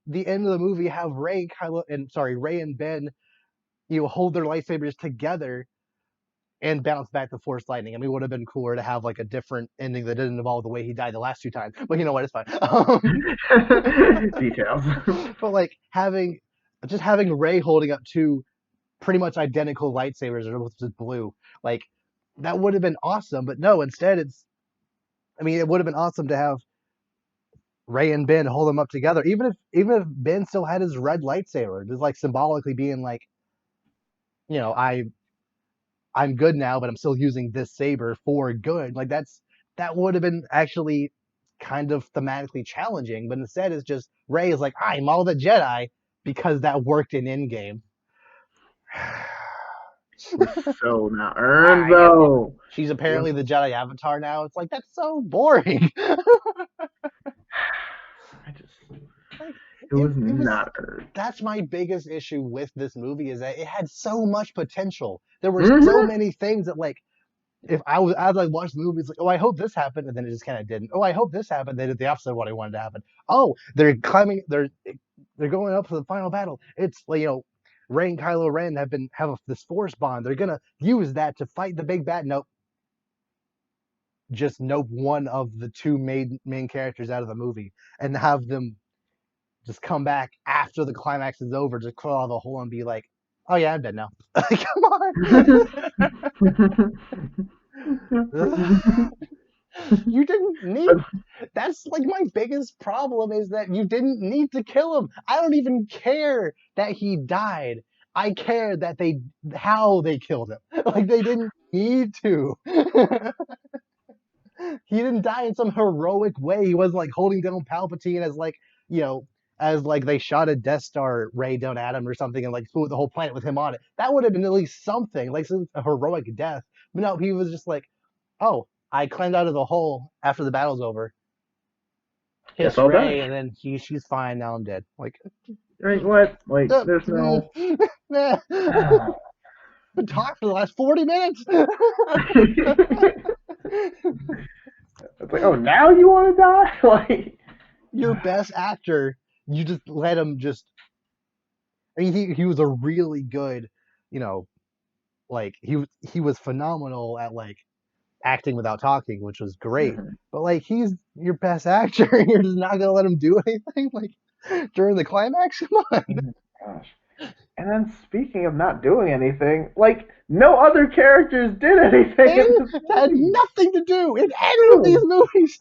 the end of the movie have Ray and Ben, hold their lightsabers together and bounce back the Force lightning. I mean, it would have been cooler to have like a different ending that didn't involve the way he died the last two times. But you know what? It's fine. Details. But like having Ray holding up two pretty much identical lightsabers, or both just blue, like that would have been awesome. But no, instead I mean, it would have been awesome to have Ray and Ben hold them up together, even if Ben still had his red lightsaber, just like symbolically being like, you know, I I'm good now, but I'm still using this saber for good. Like that would have been actually kind of thematically challenging, but instead it's just Ray is like, I'm all the Jedi because that worked in Endgame. Was so not earned I am. though. She's Was apparently the Jedi Avatar now. It's like that's so boring. I just Like it it, was it was not earned. that's my biggest issue with this movie is that it had so much potential. There were so Mm-hmm. many things that like if I was as I watched the movie, it's like, oh, I hope this happened, and then it just kind of didn't. Oh, I hope this happened. They did the opposite of what I wanted to happen. Oh, they're going up to the final battle. It's like Rey and Kylo Ren have this force bond. They're gonna use that to fight the big bad. Nope, just nope one of the two main characters out of the movie and have them just come back after the climax is over, just crawl out of the hole and be like, "Oh yeah, I'm dead now." Come on. You didn't need. That's like my biggest problem is that you didn't need to kill him. I don't even care that he died. I care that how they killed him. Like they didn't need to. He didn't die in some heroic way. He wasn't like holding down Palpatine as like you know as like they shot a Death Star ray down at him or something and like flew the whole planet with him on it. That would have been at least something like a heroic death. But no, he was just like, oh, I climbed out of the hole after the battle's over, Guess kiss I'll die. Ray, and then she's fine. Now I'm dead. Like, Right? What? Like, there's mm, no. nah. Been talking for the last 40 minutes. It's like, oh, now you want to die? Like, Your best actor, you just let him just. I mean, he was a really good, you know, like he was phenomenal at like acting without talking, which was great. mhm. But like he's your best actor, and you're just not gonna let him do anything like during the climax. Come on. Mhm. Gosh. And then speaking of not doing anything, like no other characters did anything And in this that had movie. nothing to do in any of these No. movies.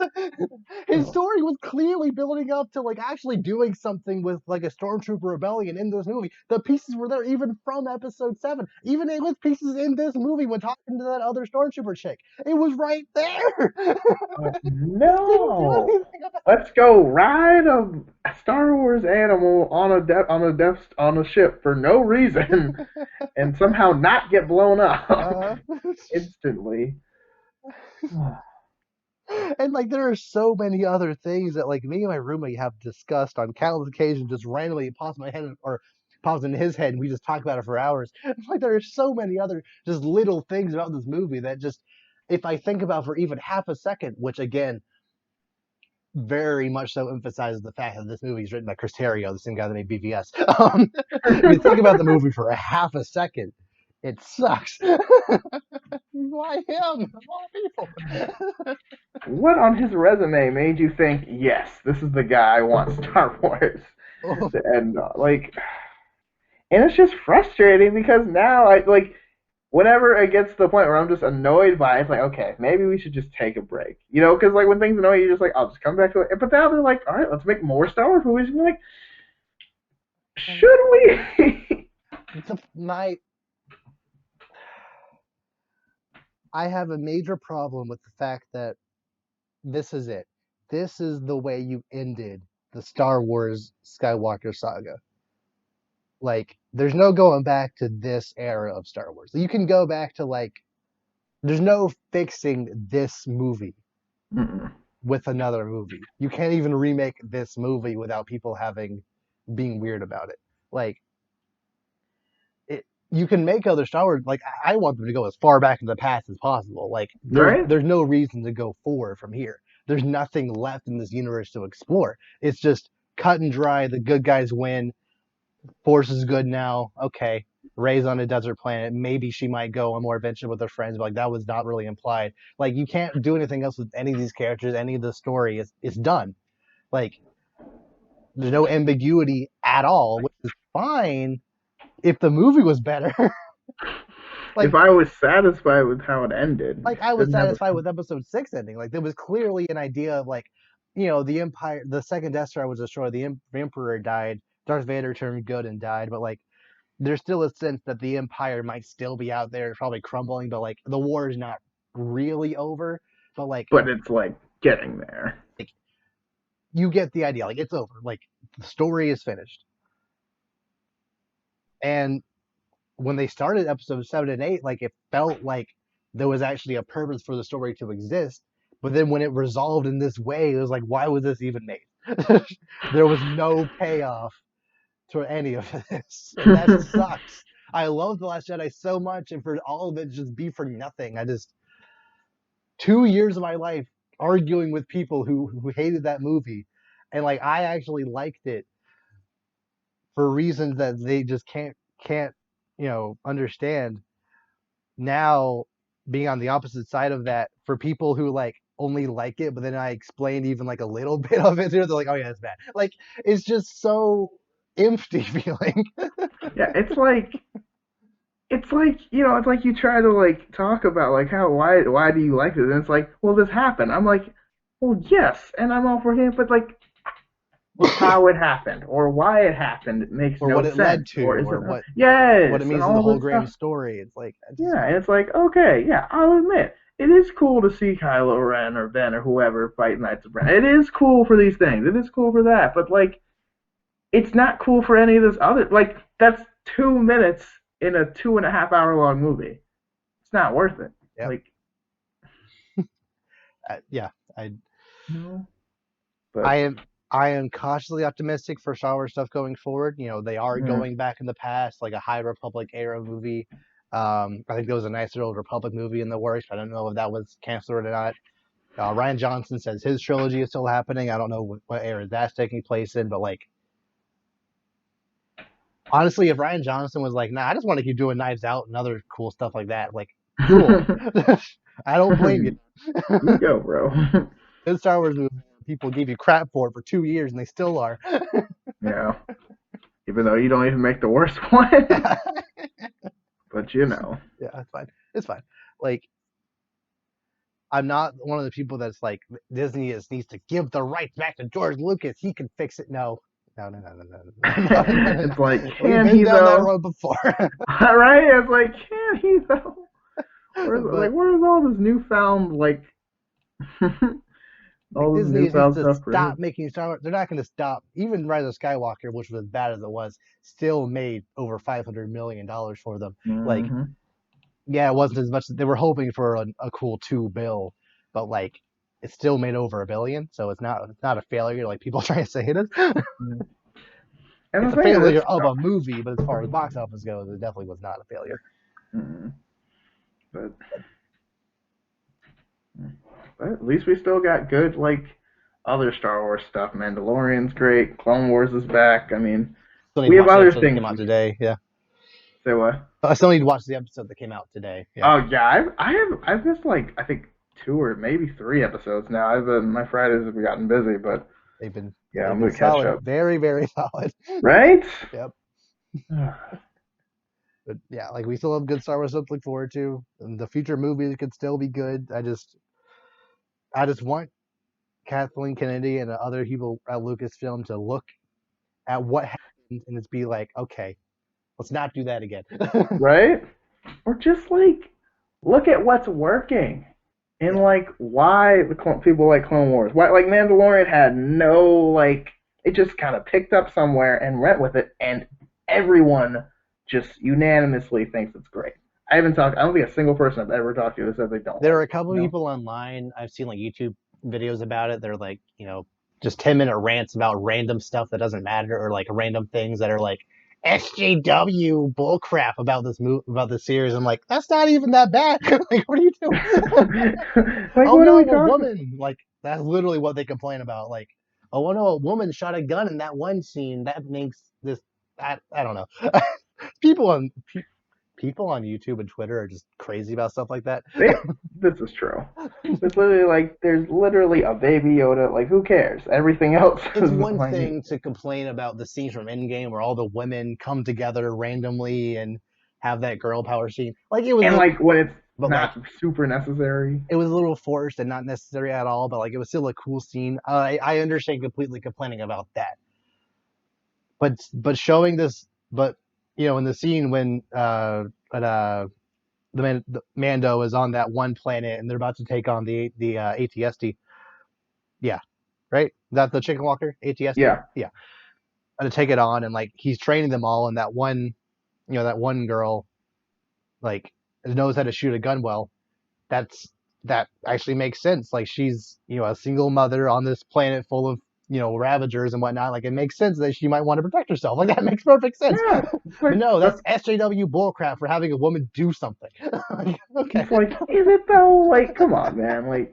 His No. story was clearly building up to like actually doing something with like a stormtrooper rebellion in this movie. The pieces were there even from episode 7. Even it was pieces in this movie when talking to that other stormtrooper chick. It was right there. Just didn't do No. anything about Let's go ride a Star Wars animal on a ship for no reason and somehow not get blown up it. instantly. And like there are so many other things that like me and my roommate have discussed on countless occasions, just randomly pops in my head or pops in his head, and we just talk about it for hours. Like there are so many other just little things about this movie that just if I think about for even half a second, which again very much so emphasizes the fact that this movie is written by Chris Terrio, the same guy that made BVS. If you think about the movie for a half a second, it sucks. Why him? Of all people. What on his resume made you think, yes, this is the guy I want Star Wars Oh, to end on? Like, and it's just frustrating because now I like whenever it gets to the point where I'm just annoyed by it, it's like, okay, maybe we should just take a break. You know, because like when things annoy you, you're just like, I'll just come back to it. But now they're like, all right, let's make more Star Wars movies. And you're like, should we? my I have a major problem with the fact that this is it. This is the way you ended the Star Wars Skywalker saga. Like, there's no going back to this era of Star Wars. You can go back to like, there's no fixing this movie Mm-mm. with another movie. You can't even remake this movie without people having being weird about it. Like, you can make other Star Wars. Like I want them to go as far back in the past as possible. Like Right? there's no reason to go forward from here. There's nothing left in this universe to explore. It's just cut and dry. The good guys win. Force is good now. Okay, Rey's on a desert planet. Maybe she might go on more adventure with her friends, but like that was not really implied. Like you can't do anything else with any of these characters. Any of the story is done. Like there's no ambiguity at all, which is fine if the movie was better. If Like I was satisfied with how it ended, like I was didn't have satisfied a. with episode 6 ending. Like there was clearly an idea of like, the Empire, the second Death Star was destroyed, the Emperor died, Darth Vader turned good and died, but like there's still a sense that the Empire might still be out there, probably crumbling, but like the war is not really over. But But it's like getting there. like you get the idea. Like it's over. Like the story is finished. And when they started episode 7 and 8, like it felt like there was actually a purpose for the story to exist. But then when it resolved in this way, it was like, why was this even made? There was no payoff to any of this, and that sucks. I love The Last Jedi so much, and for all of it just be for nothing. I just 2 years of my life arguing with people who hated that movie, and like I actually liked it for reasons that they just can't understand now being on the opposite side of that for people who like only like it, but then I explained even like a little bit of it, they're like, oh yeah, it's bad. Like it's just so empty feeling. Yeah, it's like you try to like talk about like how why do you like this, and it's like, well, this happened. I'm like, well, yes, and I'm all for him, but like how it happened or why it happened makes Or no what it led sense, to, or or isn't. what it Yes, and means in the all whole this grand stuff. story. It's like I just Yeah, and it's like, okay, yeah, I'll admit it is cool to see Kylo Ren or Ben or whoever fight Knights of Ren. It is cool for these things. It is cool for that, but like it's not cool for any of this other. Like that's 2 minutes in a 2.5 hour long movie. It's not worth it. yeah, Like yeah. I no, but I am I am cautiously optimistic for Star Wars stuff going forward. They are mm, going back in the past, like a High Republic era movie. I think there was a nicer old Republic movie in the works. I don't know if that was canceled or not. Ryan Johnson says his trilogy is still happening. I don't know what era that's taking place in, but like honestly, if Ryan Johnson was like, "Nah, I just want to keep doing Knives Out and other cool stuff like that," like cool. I don't blame you. you go, bro. Good Star Wars movie. People gave you crap for it for 2 years, and they still are. Yeah. even though you don't even make the worst one. Yeah, But you know. it's fine. It's fine. Like I'm not one of the people that's like Disney needs to give the rights back to George Lucas. He can fix it. No, no, no, no, no, no, no, no, no, It's like, no. We've can been he down that though? road before. Right? It's like, can he though? But Where's all this newfound like all this Disney needs newfound to stuff for stop him? making Star Wars. They're not going to stop. Even Rise of Skywalker, which was as bad as it was, still made over $500 million for them. Like, Hmm. yeah, it wasn't as much. They were hoping for a cool $2 billion, but like, it still made over $1 billion. So it's not a failure like people try to say it is. And It's the a thing is, failure it's of a movie, but as far as box office goes, it definitely was not a failure. mm, but but at least we still got good other Star Wars stuff. Mandalorian's great. Clone Wars is back. I mean, Still need we to have watch the other episode that things came out we today. Yeah, say what? I still need to watch the episode that came out today. Yeah, Oh yeah, I've missed I think 2 or maybe 3 episodes now. My Fridays have gotten busy, but they've been yeah, they've I'm been gonna catch solid, up. very very solid. Right? Yep. But yeah, like we still have good Star Wars stuff to look forward to, and the future movies could still be good. I just want Kathleen Kennedy and other people at Lucasfilm to look at what happened and just be like, okay, let's not do that again. Right? Or just look at what's working and Yeah, why people like Clone Wars. Why Mandalorian had no it just kind of picked up somewhere and went with it, and everyone just unanimously thinks it's great. I don't think a single person I've ever talked to that said they don't there like are a it. couple You of know? people online. I've seen like YouTube videos about it. They're like, just 10-minute rants about random stuff that doesn't matter, or like random things that are like SJW bullcrap about about this series. I'm like, that's not even that bad. Like, what are you doing? Oh What are no, we a talking? woman. Like, that's literally what they complain about. Like, oh no, a woman shot a gun in that one scene. That makes this. I don't know. people on people on YouTube and Twitter are just crazy about stuff like that. This is true. It's literally there's literally a baby Yoda. Who cares? Everything else It's is one thing to complain about the scenes from Endgame where all the women come together randomly and have that girl power scene. Like it was, and when it's but like not super necessary. it was a little forced and not necessary at all. But like it was still a cool scene. I understand completely complaining about that, but showing this, but in the scene when the Mando is on that one planet and they're about to take on the ATST. Yeah, right. Is that the Chicken Walker ATST? Yeah, Yeah, to take it on, and like he's training them all, and that one girl like knows how to shoot a gun well. That actually makes sense. Like she's a single mother on this planet full of ravagers and whatnot. Like it makes sense that she might want to protect herself. Like that makes perfect sense. yeah. It's But no, that's that's SJW bullcrap for having a woman do something. Like, okay. it's is it though? Come on, man.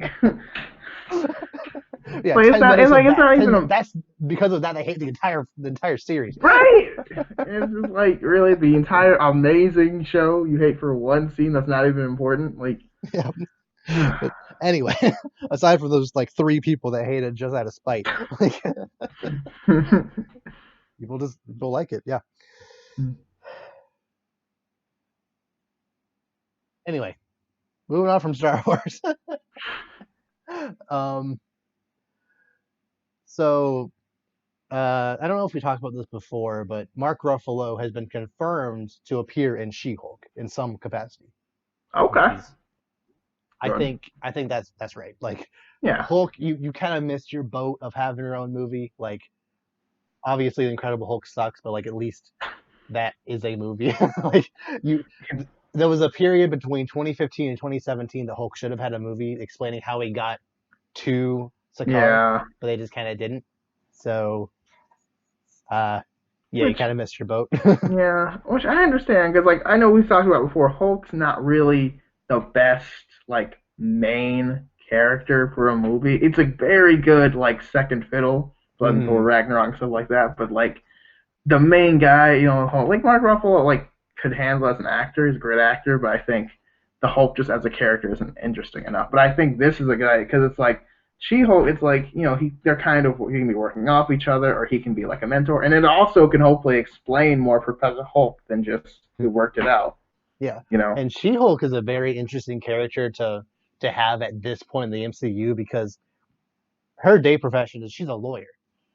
Yeah, It's 10 not. minutes of It's that. not even 10 a that's because of that I hate the entire series. right. It's just really the entire amazing show you hate for one scene that's not even important. Yeah. But anyway, aside from those like 3 people that hate it just out of spite, like people like it. Yeah. Anyway, moving on from Star Wars. um. So I don't know if we talked about this before, but Mark Ruffalo has been confirmed to appear in She-Hulk in some capacity, which Okay. is I Good. think I think that's right. Like Yeah. Hulk, you kind of missed your boat of having your own movie. Like obviously, the Incredible Hulk sucks, but like at least that is a movie. Like you, there was a period between 2015 and 2017 that Hulk should have had a movie explaining how he got to Sakaar, Yeah. but they just kind of didn't. So, uh, yeah, you Which kind of missed your boat. Yeah, which I understand because I know we've talked about before. Hulk's not really the best main character for a movie. It's a very good second fiddle, but for Hmm. Ragnarok and stuff like that. But the main guy, Hulk, Mark Ruffalo, could handle as an actor. He's a great actor, but I think the Hulk just as a character isn't interesting enough. But I think this is a guy because it's She-Hulk, it's like they're kind of he can be working off each other, or he can be like a mentor, and it also can hopefully explain more Professor Hulk than just who worked it out. Yeah, You know. and She-Hulk is a very interesting character to have at this point in the MCU because her day profession is she's a lawyer.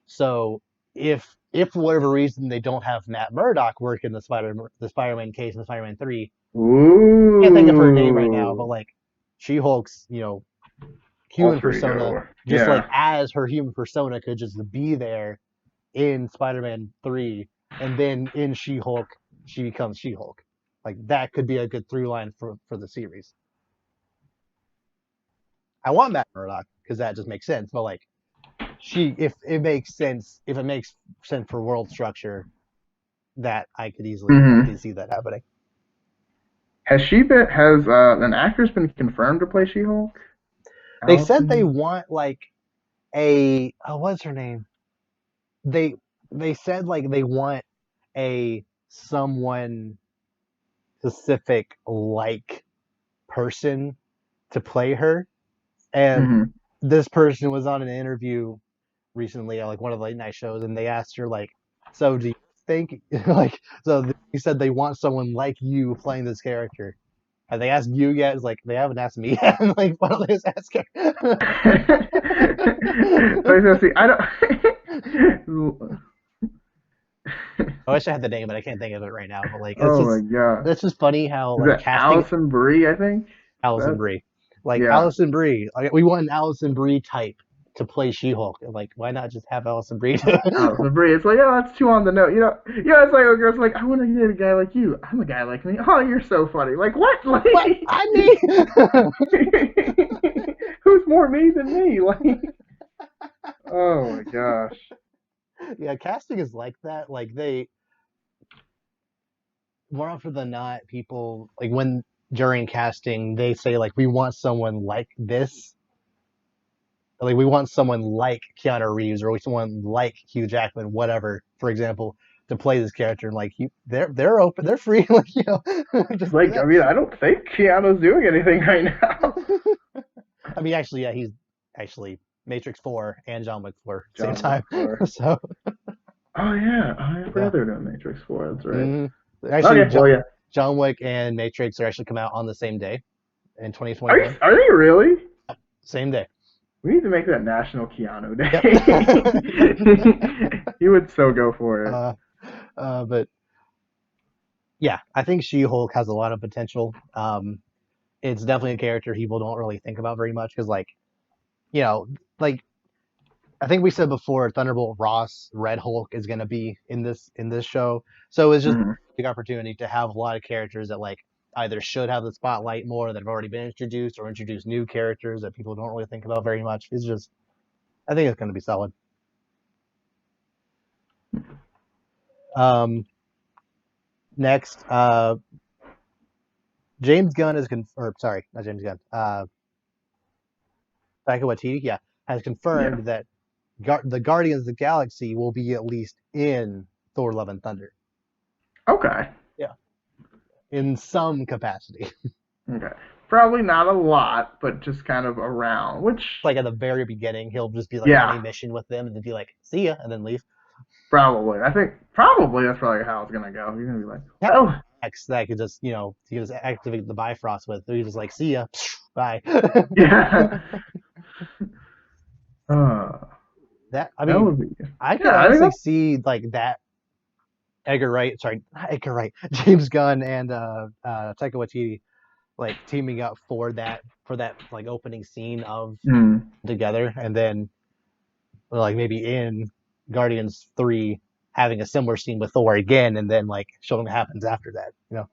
So if for whatever reason they don't have Matt Murdock working the Spider-Man case in the Spider-Man 3, can't think of her name right now, but Ooh, like She-Hulk's human alter persona, ego. just like Yeah. as her human persona could just be there in Spider-Man 3, and then in She-Hulk she becomes She-Hulk. Like that could be a good through line for the series. I want Matt Murdock because that just makes sense, but like if it makes sense for world structure, that I Hmm. could see that happening. Has an actress been confirmed to play She-Hulk? They said they Allison? want like a what's her name? They they said like they want a someone specific like person to play her, and Hmm. this person was on an interview recently at like one of the late night shows, and they asked her like, "So do you think like so?" They said they want someone like you playing this character. Have they asked you yet? It's like they haven't asked me yet. Like, why don't they just ask her? I was gonna see. I don't. I wish I had the name, but I can't think of it right now. But like, Oh my god. it's just funny how Is like that casting Allison Brie? I think. Allison That. Brie, like Yeah. Allison Brie, like, we want an Allison Brie type to play She-Hulk. Like, why not just have Allison Brie? Allison Brie. It's like, oh, that's too on the note. Yeah, it's like a girl's like, I want to get a guy like you. I'm a guy like me. Oh, you're so funny. Like, what? Like, What I mean? who's more me than me? Like, oh my gosh. Yeah, casting is like that. Like they more often than not, people like when during casting they say like we want someone like this, like we want someone like Keanu Reeves or someone like Hugh Jackman, whatever, for example, to play this character. And like they're open, they're free, like just do Like, I that. mean, I don't think Keanu's doing anything right now. I mean, actually, yeah, he's actually Matrix 4 and John Wick 4 at the same John Wick time. 4. So Oh yeah, I yeah, forgot they were doing Matrix 4. That's right. hmm actually, Okay, well yeah. John Wick and Matrix are actually come out on the same day in Are you 2021. are they really? Same day. We need to make that National Keanu Yep. Day. He would so go for it. uh, but yeah, I think She-Hulk has a lot of potential. It's definitely a character people don't really think about very much because, like, you know, like I think we said before, Thunderbolt Ross, Red Hulk is going to be in this show. So it's just a Hmm. big opportunity to have a lot of characters that like either should have the spotlight more that have already been introduced or introduce new characters that people don't really think about very much. It's just I think it's going to be solid. Um, next, James Gunn is or sorry, not James Gunn. Taika Waititi, yeah, has Yeah. confirmed that the Guardians of the Galaxy will be at least in Thor: Love and Thunder. Okay. Yeah, in some capacity. Okay. Probably not a lot, but just kind of around. Which, Like at the very beginning, he'll just be like on a yeah, mission with them and then be like, "See ya," and then leave. probably. I think probably that's probably how it's gonna go. You're gonna be like, Yeah, oh, X that could just you just activate the Bifrost with. You just like, "See ya, bye." yeah. Uh, That I that mean, would be. I could Yeah, I think honestly that's. see like that Edgar Wright, sorry, not Edgar Wright, James Gunn and Taika Waititi like teaming up for that like opening scene of Mm, together, and then like maybe in Guardians 3 having a similar scene with Thor again, and then like showing what happens after that.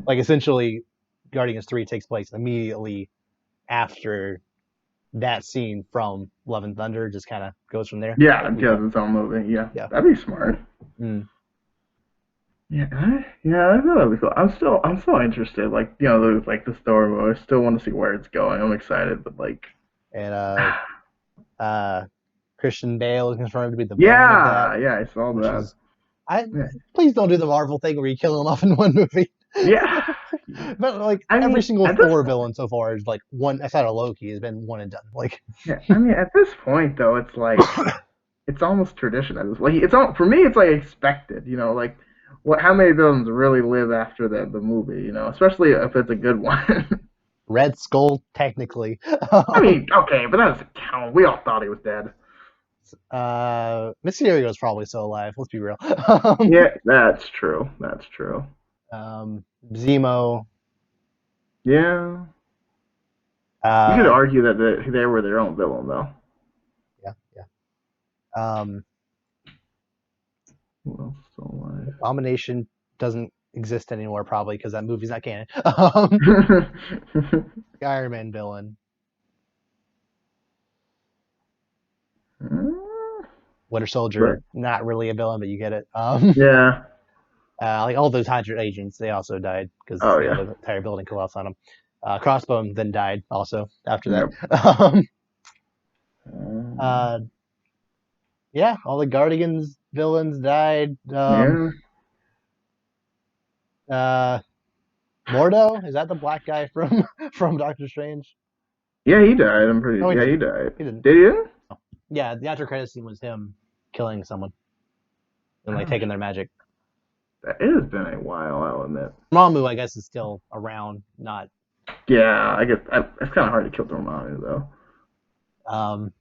Like essentially, Guardians 3 takes place immediately after that scene from Love and Thunder, just kind of goes from there. yeah, That'd be because fun. it's own movie. Yeah, Yeah. that'd be smart. Mm. Yeah, I feel that'd be cool. I'm still interested. Like, like the story mode. I still want to see where it's going. I'm excited, but like, And uh, Christian Bale is confirmed to be the villain of that, yeah, I saw which that. is I Yeah, please don't do the Marvel thing where you kill him off in one movie. yeah, But like I every mean, single at this Thor point, villain so far is like one. Aside of Loki, has been one and done. Like yeah, I mean, at this point though, it's like it's almost tradition. At this, like it's all for me. It's like expected. Like what? How many villains really live after the movie? Especially if it's a good one. Red Skull, technically. I mean, okay, but that doesn't count. We all thought he was dead. Mysterio is probably still alive. Let's be real. Yeah, that's true. That's true. Zemo. Yeah, you could Uh, argue that they were their own villain, though. yeah, yeah. Um, Who else is still alive? Abomination doesn't exist anymore, probably because that movie's not canon. Iron Man villain. Winter But Soldier, not really a villain, but you get it. yeah. Like all those Hydra agents, they also died because Oh the yeah. entire building collapsed on them. Crossbone then died also after that. Yep. Um, Uh, yeah, all the Guardians villains died. yeah. Uh, Mordo, is that the black guy from from Doctor Strange? Yeah, he died. I'm pretty. No, he Yeah, he didn't. died. He didn't. Did he? Yeah, the after credit scene was him killing someone and like Oh, taking their magic. it has been a while. I'll admit. Mamu, I guess, is still around, not. Yeah, I guess it's kind of hard to kill Dormammu though. Um,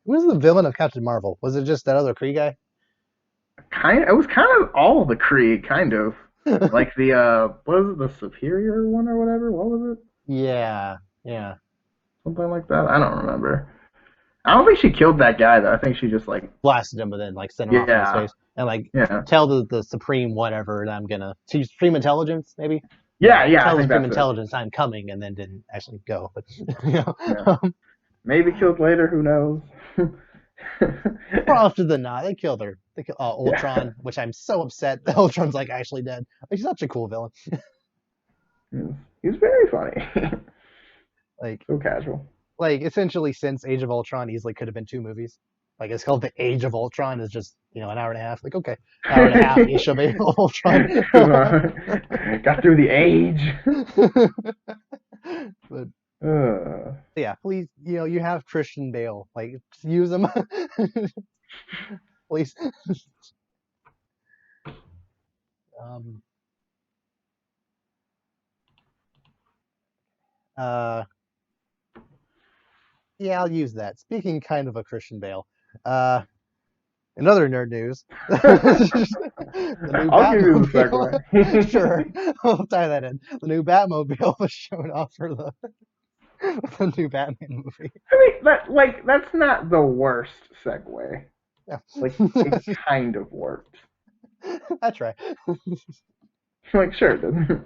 who was the villain of Captain Marvel? Was it just that other Kree guy? It was kind of all the Krieg, kind of like the what is it, the Superior one or whatever? What was it? Yeah, yeah. Something like that. I don't remember. I don't think she killed that guy though. I think she just like Blasted him and then like sent him off into yeah, space and like yeah, tell the Supreme whatever that I'm gonna Supreme Intelligence maybe. yeah, Yeah, yeah. I tell the think Supreme that's it. Intelligence I'm coming, and then didn't actually go. But Yeah, maybe killed later. Who knows? more often than not, they killed her. They killed Yeah, Ultron, which I'm so upset that Ultron's like actually dead. Like, he's such a cool villain. he's very funny. Like, So casual. essentially since Age of Ultron easily could have been two movies. Like it's called the Age of Ultron is just an hour and a half. Like okay, hour and a half ish of Age of Ultron. Got through the age. But Uh, yeah, please, you have Christian Bale. Like use him, please. Um, uh, yeah, I'll use that. Speaking kind of a Christian Bale. Uh, Another nerd news. The new I'll give you the Batmobile. Sure, segue. I'll tie that in. The new Batmobile was shown off for the new Batman movie. I mean, that's not the worst segue. Yeah. Like it kind of worked. That's right. Like sure it did.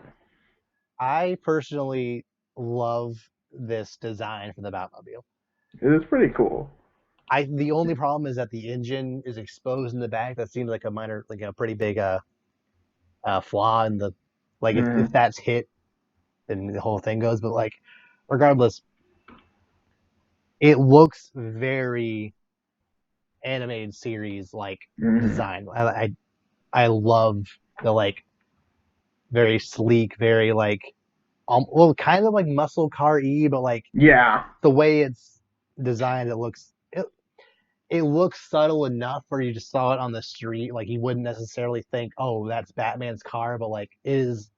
I personally love this design for the Batmobile. It is pretty cool. The only problem is that the engine is exposed in the back. That seems like a minor, like a pretty big flaw in the, like if Mm, that's hit, then the whole thing goes. But like, regardless, it looks very animated series like mm, design. I love the like very sleek, very like well, kind of like muscle car e, but like yeah. the way it's designed, it looks subtle enough where you just saw it on the street, like you wouldn't necessarily think, oh, that's Batman's car, but like is,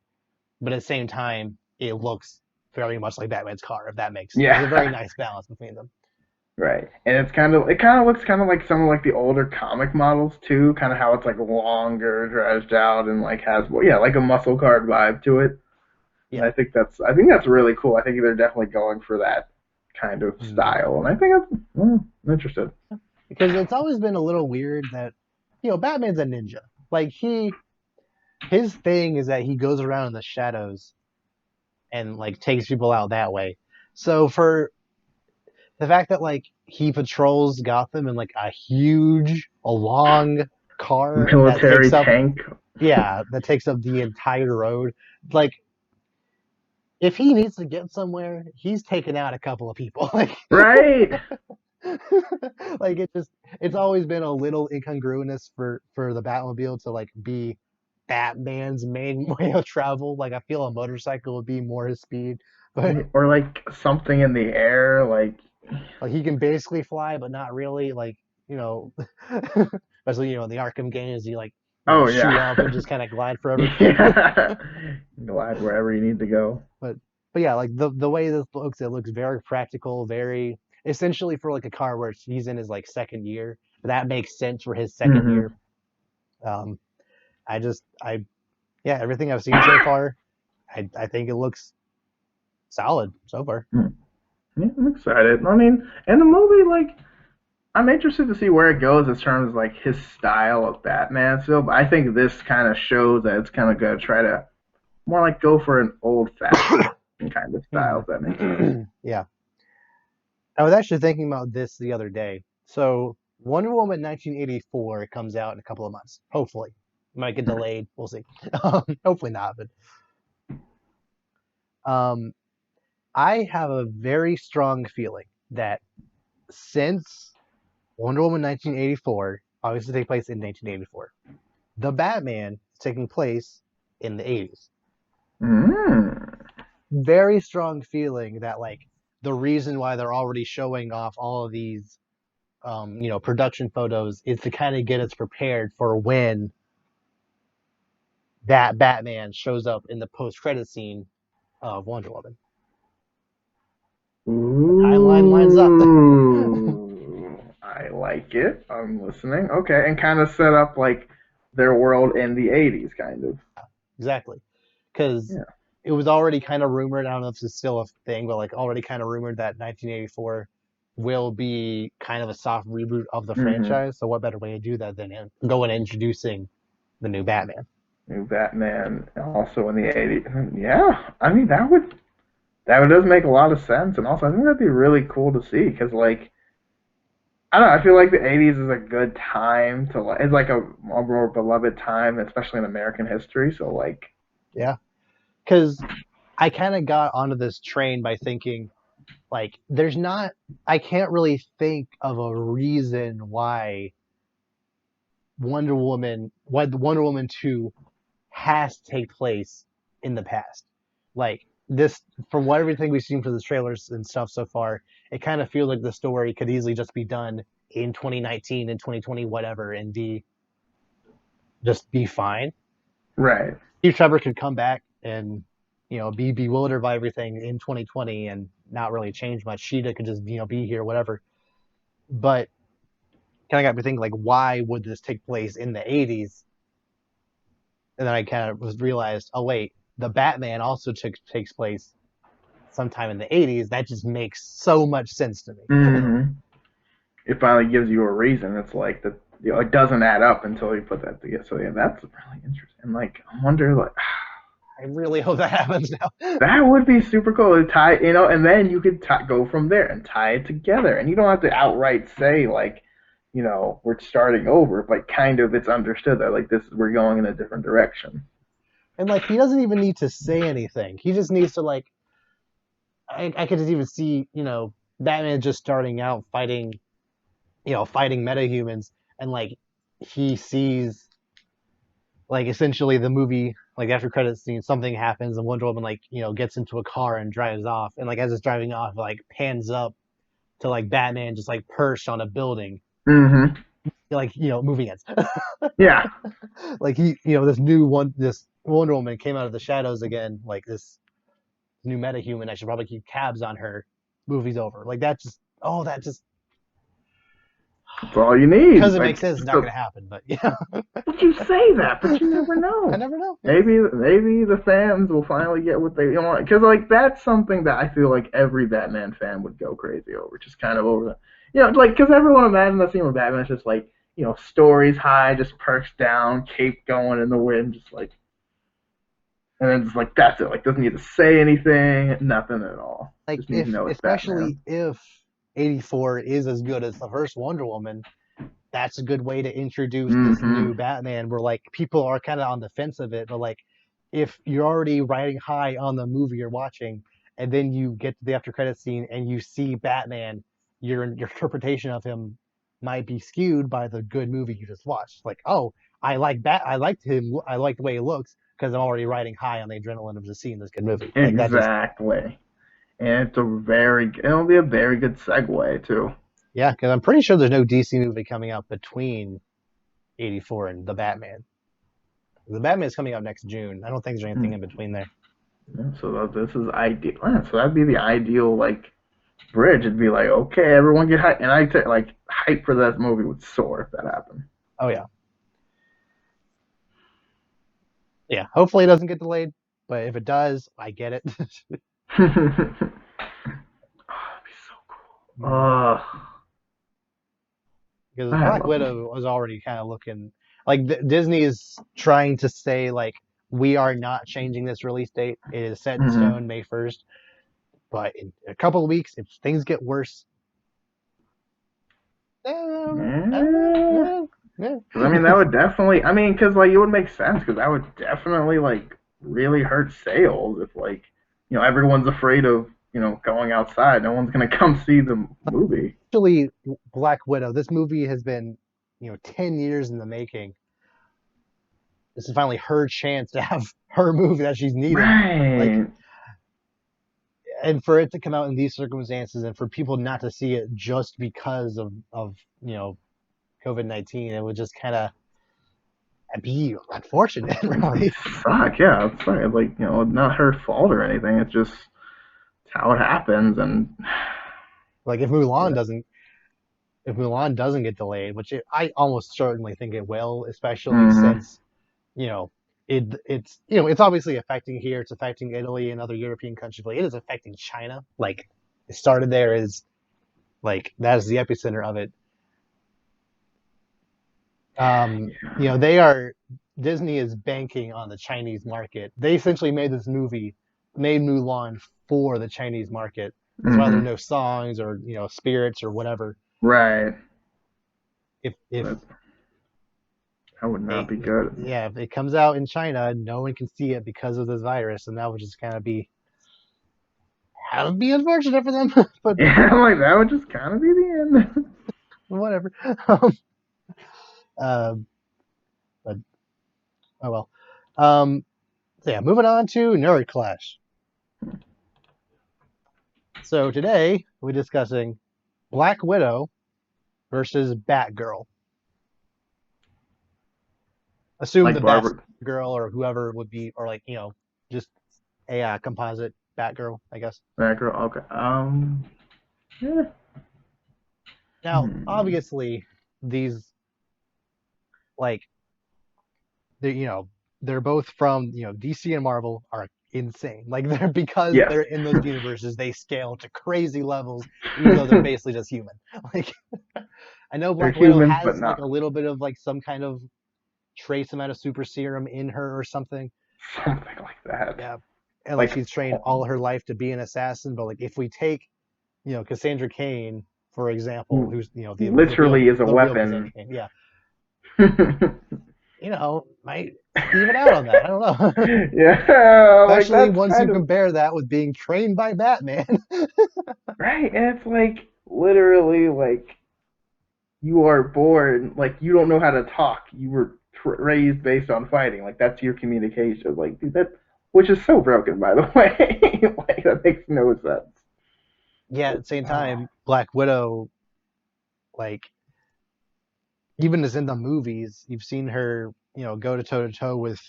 but at the same time, it looks very much like Batman's car, if that makes sense. There's a very Yeah. nice balance between them. Right. And it kind of looks kind of like some of like the older comic models too, kind of how it's like longer, dredged out, and like has yeah, like a muscle card vibe to it. And Yeah. I think that's really cool. I think they're definitely going for that kind of Mm. style, and I think I'm interested. Because it's always been a little weird that, Batman's a ninja. Like his thing is that he goes around in the shadows and like takes people out that way. So for the fact that like he patrols Gotham in like a long car that Military takes up, tank. yeah, that takes up the entire road. Like if he needs to get somewhere, he's taken out a couple of people. Like Right. Like it's always been a little incongruous for the Batmobile to like be Batman's main way of travel. Like I feel a motorcycle would be more his speed, but Or like something in the air, like like he can basically fly, but not really. Like you know, especially in the Arkham games, you like oh shoot yeah, off and just kind of glide forever. yeah, glide wherever you need to go. but but yeah, like the way this looks, it looks very practical, very essentially for like a car where he's in his like second year. That makes sense for his second year. Hmm. Um, I yeah, everything I've seen so far, I think it looks solid so far. Yeah, I'm excited. I mean, and the movie, like, I'm interested to see where it goes in terms of like his style of Batman still, but I think this kind of shows that it's kind of gonna try to more like go for an old fashioned kind of style, if that makes sense. Yeah, I was actually thinking about this the other day. So Wonder Woman 1984 comes out in a couple of months. Hopefully, might get delayed. We'll see. Hopefully not, but um, I have a very strong feeling that since Wonder Woman 1984 obviously take place in 1984, the Batman is taking place in the 80s. Mm. Very strong feeling that like the reason why they're already showing off all of these production photos is to kind of get us prepared for when that Batman shows up in the post-credit scene of Wonder Woman. The timeline lines up. Ooh, I like it. I'm listening. Okay, and kind of set up like their world in the '80s, kind of. Exactly. Because Yeah. it was already kind of rumored. I don't know if it's still a thing, but like already kind of rumored that 1984 will be kind of a soft reboot of the Hmm. franchise. So what better way to do that than going and introducing the new Batman? New Batman, also in the '80s. Yeah, I mean that does make a lot of sense, and also I think that'd be really cool to see because like I don't know, I feel like the '80s is a good time to like it's like a more beloved time, especially in American history. So like, Yeah. Because I kind of got onto this train by thinking like there's not I can't really think of a reason why Wonder Woman 2 has to take place in the past. Like this, from what everything we've seen for the trailers and stuff so far, it kind of feels like the story could easily just be done in 2019 and 2020, whatever, and just be fine. right. Steve Trevor could come back and be bewildered by everything in 2020 and not really change much. Sheeta could just be here, whatever. But kind of got me thinking like, why would this take place in the 80s? And then I kind of was realized, oh wait, the Batman also takes place sometime in the 80s. That just makes so much sense to me. Hmm. It finally gives you a reason. It's like that, it doesn't add up until you put that together. So yeah, that's really interesting. Like I wonder, like I really hope that happens now. that would be super cool to tie, and then you could go from there and tie it together, and you don't have to outright say like, we're starting over, but kind of it's understood that like this we're going in a different direction. And like he doesn't even need to say anything. He just needs to like I could just even see, Batman just starting out fighting metahumans and like he sees like essentially the movie like after credits scene something happens and Wonder Woman like gets into a car and drives off and like as it's driving off like pans up to like Batman just like perched on a building Mm-hmm. like moving it Yeah. like this Wonder Woman came out of the shadows again like this new metahuman I should probably keep tabs on her movie's over like that just That's all you need. because it Like, makes sense it's just not gonna happen but yeah but you say that, but you never I know. never know yeah Maybe the fans will finally get what they want because like that's something that I feel like every Batman fan would go crazy over. Just kind of over, like because everyone imagines that scene where Batman's just like stories high, just perched down, cape going in the wind, just like, and then just like that's it. Like doesn't need to say anything, nothing at all. like Just need to if know it's Batman. especially if 84 is as good as the first Wonder Woman that's a good way to introduce this Mm-hmm. new Batman where like people are kind of on the fence of it, but like if you're already riding high on the movie you're watching and then you get to the after credit scene and you see Batman your interpretation of him might be skewed by the good movie you just watched. Like, oh, I liked him, I like the way he looks because I'm already riding high on the adrenaline of just seeing this good movie. Like that just Exactly. And it'll be a very good segue too. yeah, because I'm pretty sure there's no DC movie coming out between '84 and the Batman. The Batman is coming out next June. I don't think there's anything in Hmm. between there. Yeah, so this is ideal. Yeah, so that'd be the ideal like bridge. It'd be like, okay, everyone get hype, and I take like hype for that movie would soar if that happened. Oh yeah, yeah. Hopefully it doesn't get delayed, but if it does, I get it. Oh, that'd be so cool. Because I Black love them. Widow was already kind of looking like Disney is trying to say like we are not changing this release date. It is set in Mm-hmm. stone, May 1st. But in a couple of weeks, if things get worse, Yeah. yeah. Cause I mean, that would definitely. I mean, cause like it would make sense. Cause that would definitely like really hurt sales if like everyone's afraid of going outside. No one's gonna come see the movie. Actually, Black Widow. This movie has been 10 years in the making. This is finally her chance to have her movie that she's needed. Like, Right. and for it to come out in these circumstances and for people not to see it just because of COVID-19, it would just kind of be unfortunate, It would really. suck. Yeah, it's like not her fault or anything. It's just how it happens. And Like yeah. if Mulan doesn't get delayed, which I almost certainly think it will, especially Hmm. since you know it's obviously affecting here, it's affecting Italy and other European countries, but it is affecting China. Like it started there is like that is the epicenter of it. They are Disney is banking on the Chinese market. They essentially made Mulan for the Chinese market. That's why there are Hmm. no songs or spirits or whatever. Right. If That that would not they be good. yeah, if it comes out in China, no one can see it because of this virus, and that would just kind of be unfortunate for them. But Yeah, like that would just kind of be the end. whatever. Um, uh, but oh well. Um, so yeah, moving on to Nerd Clash. So today we're discussing Black Widow versus Batgirl. Assume Like the Bat's Barbara girl or whoever would be, or like just a composite Batgirl, I guess. that girl. Okay. Yeah. Now, Hmm. obviously, these like they they're both from DC and Marvel are insane. Like they're because Yes. they're in those universes, they scale to crazy levels, even though they're basically just human. Like I know They're Black Widow humans, but has like not a little bit of like some kind of trace amount of super serum in her or something. something like that. Yeah. And like Like she's trained all her life to be an assassin, but like if we take, Cassandra Cain, for example, who who's literally is a the real Cassandra weapon. Cain, yeah, might even out on that. I don't know. Yeah, like Especially that's once you kind of compare that with being trained by Batman. right. And it's like literally like you are born like you don't know how to talk. You were raised based on fighting. Like that's your communication. Like dude, that which is so broken, by the way. Like that makes no sense. Yeah, at But the same time, Black Widow, like even as in the movies, you've seen her, go to toe with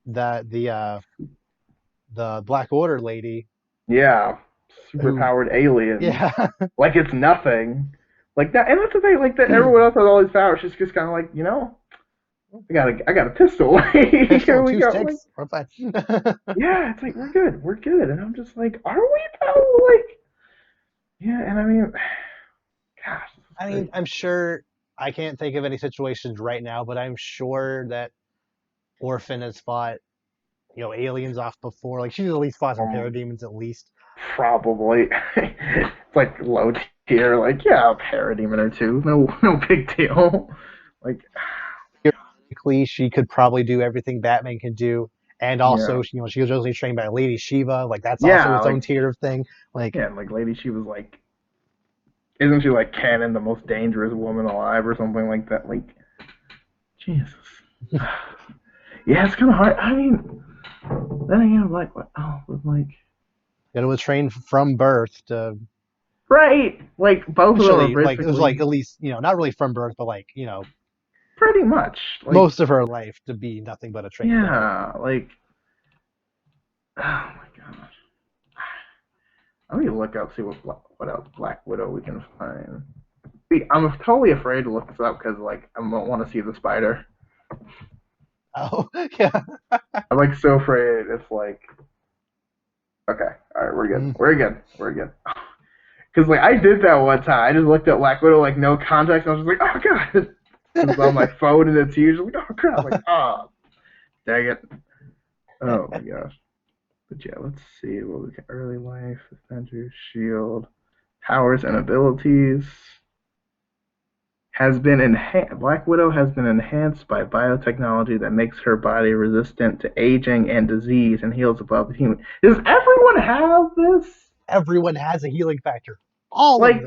that the Black Order lady yeah, super who, powered aliens. yeah, Like it's nothing. Like that, and that's the thing. Like that, everyone else has all these powers. She's just kind of like, I got a pistol. pistol Here and we two go. Like, sticks, we're fine. yeah, it's like we're good. And I'm just like, are we though? Like, yeah. And I mean, gosh, this is I mean, great. I'm sure I can't think of any situations right now, but I'm sure that Orphan has fought, aliens off before. Like she's at least fought some Um, parademons at least. Probably. It's like low tier. Like, yeah, a parademon or two. No, no big deal. Like, Theoretically, she could probably do everything Batman can do, and yeah, also, she was originally trained by Lady Shiva. Like that's also yeah, its own like tier of thing. Like yeah, like Lady, she was like isn't she like canon the most dangerous woman alive or something like that? Like Jesus. Yeah, it's kind of hard. I mean, then again, like what else was like It was trained from birth to right? Like both of them are essentially like it was basically like at least not really from birth, but like pretty much like most of her life to be nothing but a trained killer. yeah, like oh my gosh. Let me look up see what else Black Widow we can find. I'm totally afraid to look this up because like I don't want to see the spider. Oh yeah. I'm like so afraid. It's like okay, all right, we're good, Mm. we're good, we're good. Because like I did that one time. I just looked at Black Widow like no context. And I was just like, oh god. It's on my phone and it's huge. Like oh crap. Like ah, oh, dang it. Oh my gosh. But yeah, let's see what we can. Early life, Avengers, Shield, powers and abilities has been enhanced. Black Widow has been enhanced by biotechnology that makes her body resistant to aging and disease and heals above the human. Does everyone have this? Everyone has a healing factor. All of Like,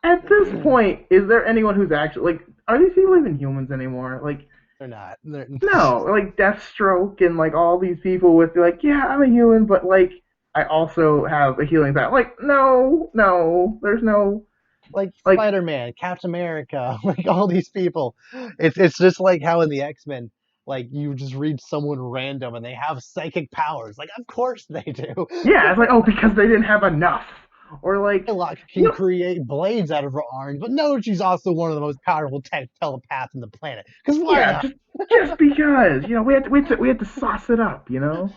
at this them. point, is there anyone who's actually like? Are these people even humans anymore? Like, They're not. They're, no, like Deathstroke and like all these people with like, yeah, I'm a human, but like I also have a healing power. Like, no, no, there's no like like, Spider-Man, Captain America, like all these people. It's just like how in the X-Men, like you just read someone random and they have psychic powers. Like of course they do. yeah, it's like oh because they didn't have enough, or like Shylock you can know, create blades out of her arms, but no, she's also one of the most powerful telepaths on the planet. Because why yeah, not? just because we had to sauce it up, you know,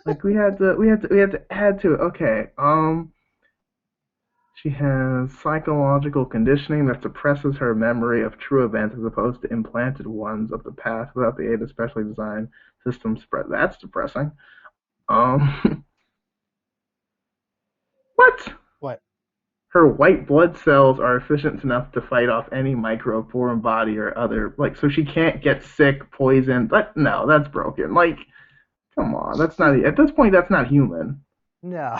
like we had to add to it. Okay, she has psychological conditioning that suppresses her memory of true events as opposed to implanted ones of the past without the aid of specially designed system spread. That's depressing. Um, what? What? Her white blood cells are efficient enough to fight off any microbe, foreign body, or other like. So she can't get sick, poisoned. But no, that's broken. Like, come on, that's not at this point. That's not human. No.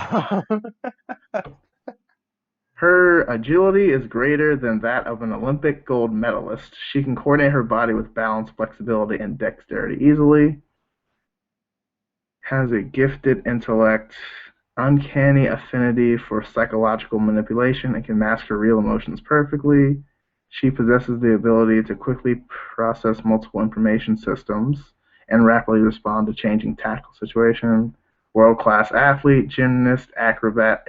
Her agility is greater than that of an Olympic gold medalist. She can coordinate her body with balance, flexibility, and dexterity easily. Has a gifted intellect, uncanny affinity for psychological manipulation, and can master real emotions perfectly. She possesses the ability to quickly process multiple information systems and rapidly respond to changing tactical situations. World class athlete, gymnast, acrobat,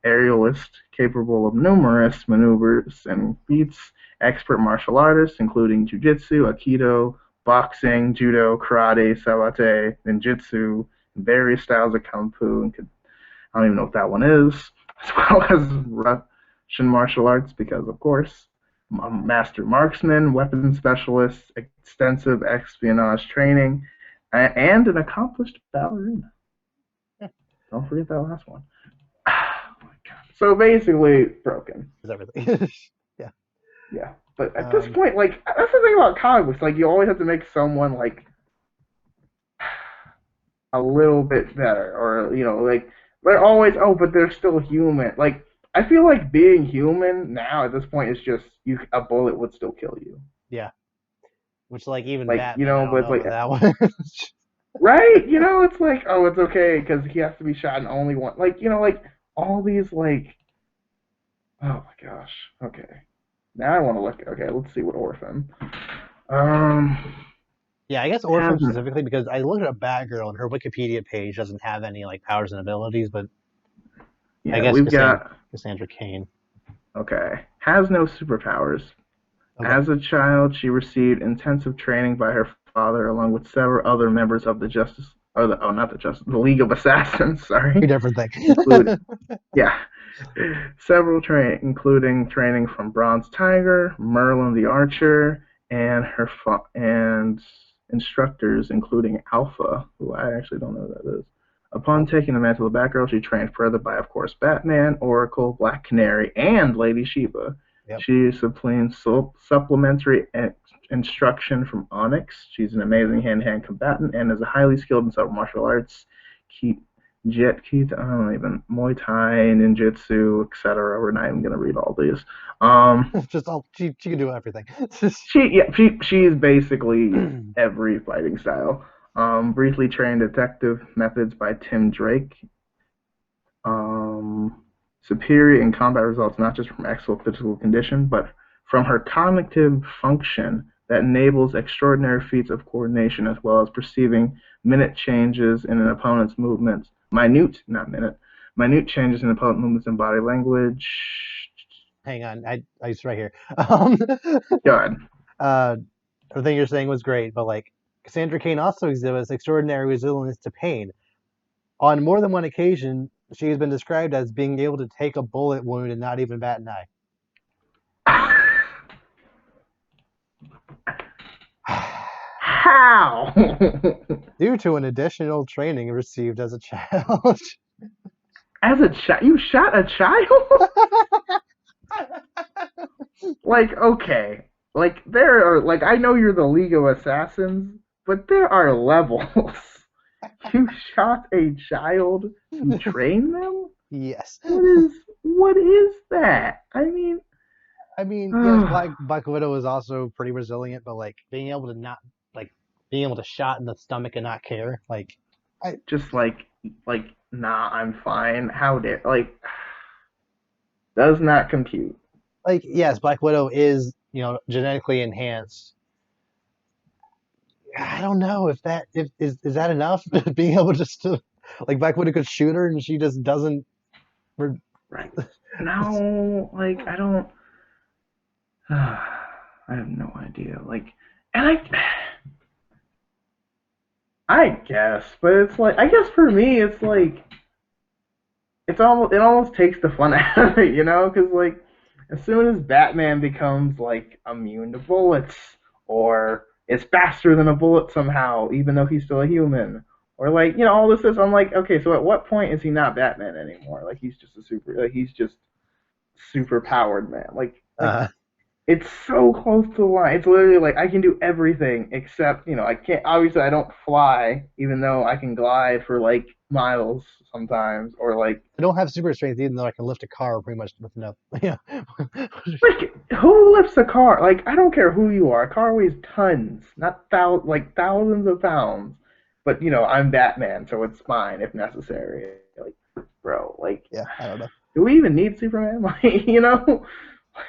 aerialist, capable of numerous maneuvers and feats, expert martial artist, including jiu-jitsu, aikido, boxing, judo, karate, sabate, ninjutsu, various styles of kung fu, and I don't even know what that one is, as well as Russian martial arts, because of course, master marksman, weapons specialist, extensive espionage training, and an accomplished ballerina. Don't forget that last one. Oh my god. So basically, broken. Is everything. Yeah. Yeah. But at this Um, point, like that's the thing about comic books. Like you always have to make someone like a little bit better, or like they're always but they're still human. Like I feel like being human now at this point is just you a bullet would still kill you. yeah. Which like even Like Batman, I but don't it's know like about that one. right, it's like it's okay because he has to be shot in only one. Like like all these like oh my gosh. Okay, now I want to look. Okay, let's see what orphan. Um, Yeah, I guess Orphan hasn't. specifically because I looked at Batgirl and her Wikipedia page doesn't have any like powers and abilities, but I Yeah, guess we've got Cassandra Cain. okay. Has no superpowers. Okay. As a child, she received intensive training by her father, along with several other members of the Justice, or the not the Justice, the League of Assassins. Two Sorry, different things. include yeah, several including training from Bronze Tiger, Merlin the Archer, and and instructors, including Alpha, who I actually don't know who that is. Upon Nope. taking the mantle of Batgirl, she trained further by, of course, Batman, Oracle, Black Canary, and Lady Shiva. Yep. She supplies supplementary instruction from Onyx. She's an amazing hand-to-hand combatant and is a highly skilled in several martial arts. Keep Jet Ki, I don't even Muay Thai, Ninjutsu, etc. We're not even gonna read all these. Just all she can do everything. She is basically every fighting style. Briefly trained detective methods by Tim Drake. Um, Superior in combat results not just from excellent physical condition, but from her cognitive function that enables extraordinary feats of coordination as well as perceiving minute changes in an opponent's movements. Minute, not minute. Minute changes in opponent movements and body language. Hang on, I it's right here. Um, God. uh, everything you're saying was great, but like Cassandra Cain also exhibits extraordinary resilience to pain. On more than one occasion, she has been described as being able to take a bullet wound and not even bat an eye. How? Due to an additional training received as a child. As a child, you shot a child? Like, okay, like there are like I know you're the League of Assassins, but there are levels. You shot a child to train them? Yes. What is that? I mean, I mean, yes, Black Widow is also pretty resilient, but like being able to not like being able to shot in the stomach and not care, like I just like nah, I'm fine. How dare does not compute. like yes, Black Widow is, genetically enhanced. I don't know if that if is that enough? Being able just to like Black Widow could shoot her and she just doesn't. Right. No, like I don't I have no idea. And I guess, but it's like I guess for me it's like it almost takes the fun out of it, because like as soon as Batman becomes like immune to bullets, or is faster than a bullet somehow, even though he's still a human, or like all this is, I'm like, okay, so at what point is he not Batman anymore? Like he's just super powered man. Like Uh, it's so close to the line. It's literally like I can do everything except, I can't. Obviously, I don't fly, even though I can glide for like miles sometimes, or like I don't have super strength even though I can lift a car pretty much with enough. Yeah. like who lifts a car? Like I don't care who you are. A car weighs tons, not like thousands of pounds. But I'm Batman, so it's fine if necessary. Like, bro, like, Yeah, I don't know. do we even need Superman? Like,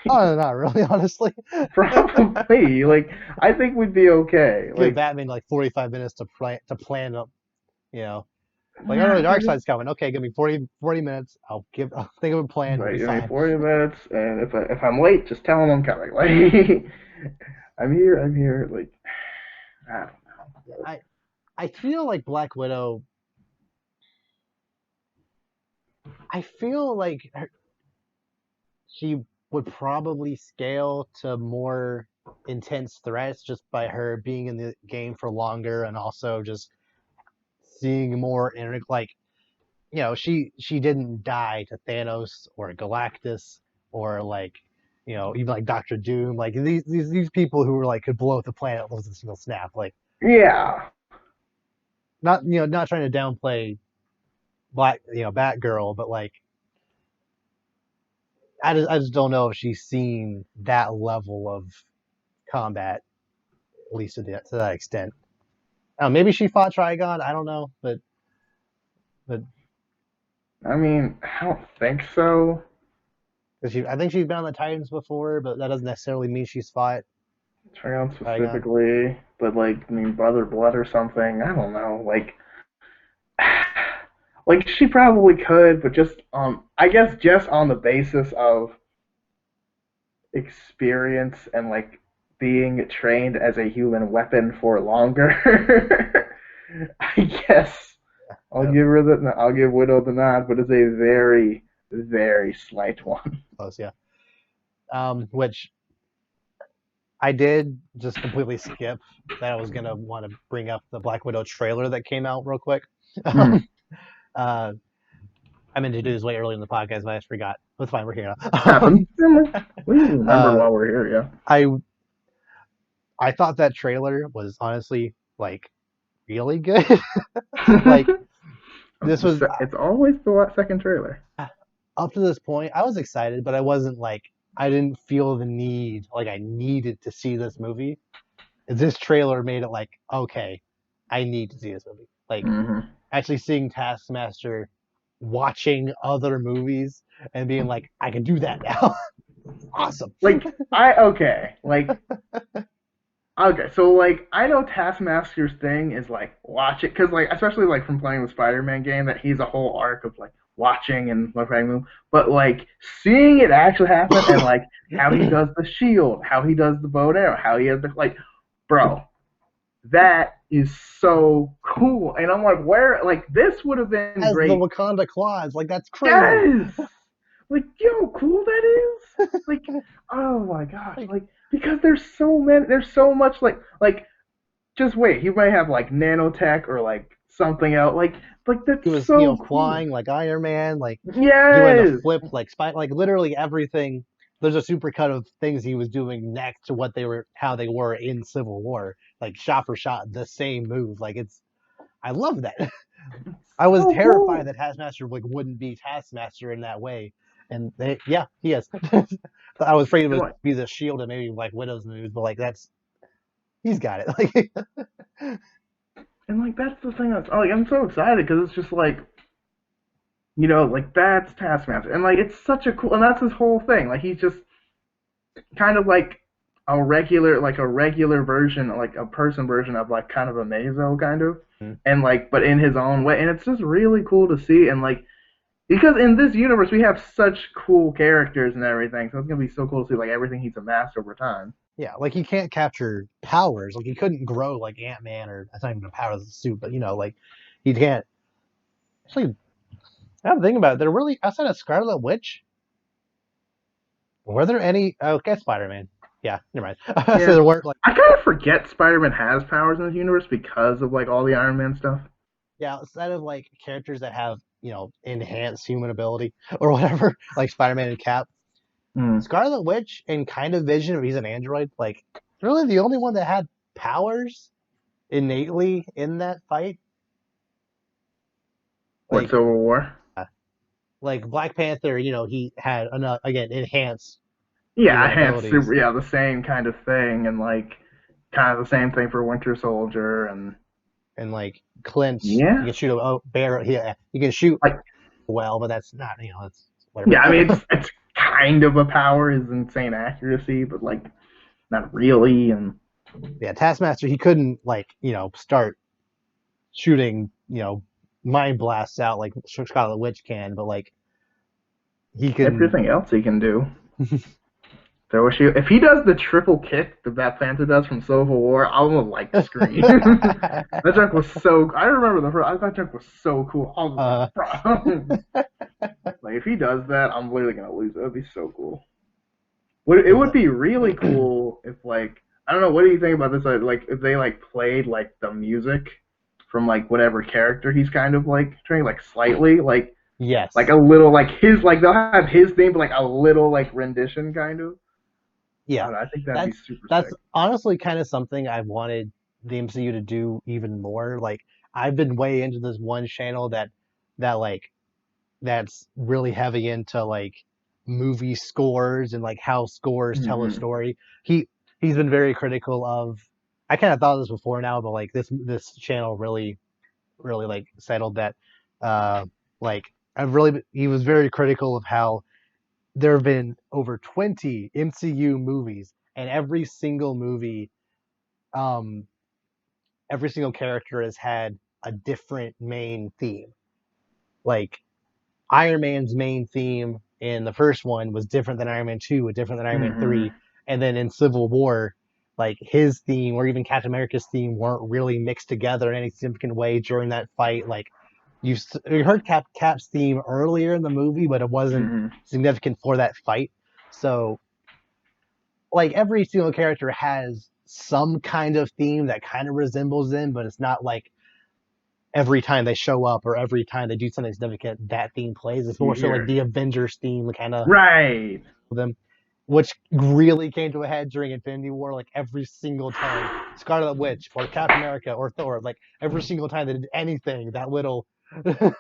Oh, not really, honestly. probably. Like, I think we'd be okay. Give Like, Batman like 45 minutes to plan up, you know. Like, I know the nah, dark side's coming. Okay, give me 40 minutes. I'll think of a plan. We'll like, be give me fine. 40 minutes, and if I'm late, just tell them I'm coming. Like, I'm here. I'm here. Like, I don't know. I I feel like Black Widow. I feel like she would probably scale to more intense threats just by her being in the game for longer and also just seeing more like she didn't die to Thanos or Galactus or like even like Doctor Doom, like these people who were like could blow up the planet with a single snap, like Yeah. not trying to downplay Black Batgirl, but like I just don't know if she's seen that level of combat, at least to that extent. Maybe she fought Trigon, I don't know, but I mean, I don't think so. I think she's been on the Titans before, but that doesn't necessarily mean she's fought Trigon Trigon. specifically, but like, I mean, Brother Blood or something. I don't know. Like she probably could, but just I guess just on the basis of experience and like being trained as a human weapon for longer. I guess I I'll give Widow the nod, but it's a very very slight one. Close, yeah. Which I did just completely skip that I was gonna want to bring up the Black Widow trailer that came out real quick. Hmm. uh, I meant to do this way early in the podcast, but I just forgot. It's fine, we're here now. Happens. We remember uh, while we're here, yeah. I I thought that trailer was honestly like really good. Like this was It's always the second trailer. up to this point. I was excited, but I wasn't like I didn't feel the need like I needed to see this movie. This trailer made it like okay, I need to see this movie. Like Hmm. actually seeing Taskmaster watching other movies and being like, I can do that now. Awesome. Like I okay, like okay, so like I know Taskmaster's thing is like watch it because like especially like from playing the Spider-Man game that he's a whole arc of like watching and like but like seeing it actually happen and like how he does the shield, how he does the bow and arrow, how he has the like, bro, that is so cool. And I'm like, where like this would have been As the great. Wakanda claws, like that's crazy. Yes, like yo, cool that is. Like, oh my gosh, Like like because there's so many, there's so much like just wait, he might have like nanotech or like something else. Like he that's was, so cool. flying like Iron Man, like doing the Yes. flip like spy, like literally everything. There's a super cut of things he was doing next to what they were, how they were in Civil War, like shot for shot, the same move. Like it's, I love that. I was So terrified cool. that Taskmaster like wouldn't be Taskmaster in that way, and yeah, he is. I was afraid it And would like be the Shield and maybe like Widow's moves, but like that's he's got it. Like and like that's the thing that's like I'm so excited because it's just like like that's Taskmaster and like it's such a cool and that's his whole thing. Like he's just kind of like a regular version, like a person version of like kind of a Mazo kind of, and like but in his own way, and it's just really cool to see and like because in this universe we have such cool characters and everything, so it's gonna be so cool to see like everything he's amassed over time. yeah, like he can't capture powers. Like he couldn't grow like Ant Man, or that's not even a power of the suit, but like he can't. Actually, I'm thinking about it. There really outside of Scarlet Witch, were there any? Oh, okay, Spider Man. Yeah, never mind. So Yeah, there weren't like I kind of forget Spider-Man has powers in this universe because of like all the Iron Man stuff. yeah, outside of like characters that have enhanced human ability or whatever, like Spider Man and Cap. Mm. Scarlet Witch and kind of Vision, but he's an android. Like really, the only one that had powers innately in that fight. What, Like Civil War? like Black Panther, he had enough again enhanced Yeah, human I had super. abilities, Yeah, the same kind of thing, and like kind of the same thing for Winter Soldier, and and like Clint, he yeah, can shoot a barrel. He can shoot like well, but that's not that's yeah. I mean, whatever. it's kind of a power, is insane accuracy, but like not really. And Yeah, Taskmaster, he couldn't like start shooting mind blasts out like Scarlet Witch can, but like he can. everything else he can do. So if he does the triple kick that Black Panther does from Civil War, I'm gonna like scream. That joke was so. I remember the first. I thought that joke was so cool. I was like, uh, bro. Like if he does that, I'm literally gonna lose. It would be so cool. It would be really cool if like I don't know. What do you think about this? Like if they like played like the music from like whatever character he's kind of like trying like slightly like yes, a little like his like they'll have his theme but like a little like rendition kind of. I yeah, don't know. I think that'd be that's super that's sick. honestly kind of something I've wanted the MCU to do even more. Like I've been way into this one channel that like that's really heavy into like movie scores and like how scores tell a Mm-hmm. story. He's been very critical of. I kind of thought of this before now, but like this channel really like settled that. Uh, like he was very critical of how there have been over 20 MCU movies, and um, every single character has had a different main theme. Like Iron Man's main theme in the first one was different than Iron Man 2, different than Iron Man Mm-hmm. 3. And then in Civil War, like his theme or even Captain America's theme weren't really mixed together in any significant way during that fight. Like you heard Cap's theme earlier in the movie, but it wasn't Mm-hmm. significant for that fight. So like every single character has some kind of theme that kind of resembles them, but it's not like every time they show up or every time they do something significant, that theme plays. It's You more so like hear the Avengers theme kind of right. them. which really came to a head during Infinity War. Like every single time Scarlet Witch or Captain America or Thor, like every single time they did anything, that little do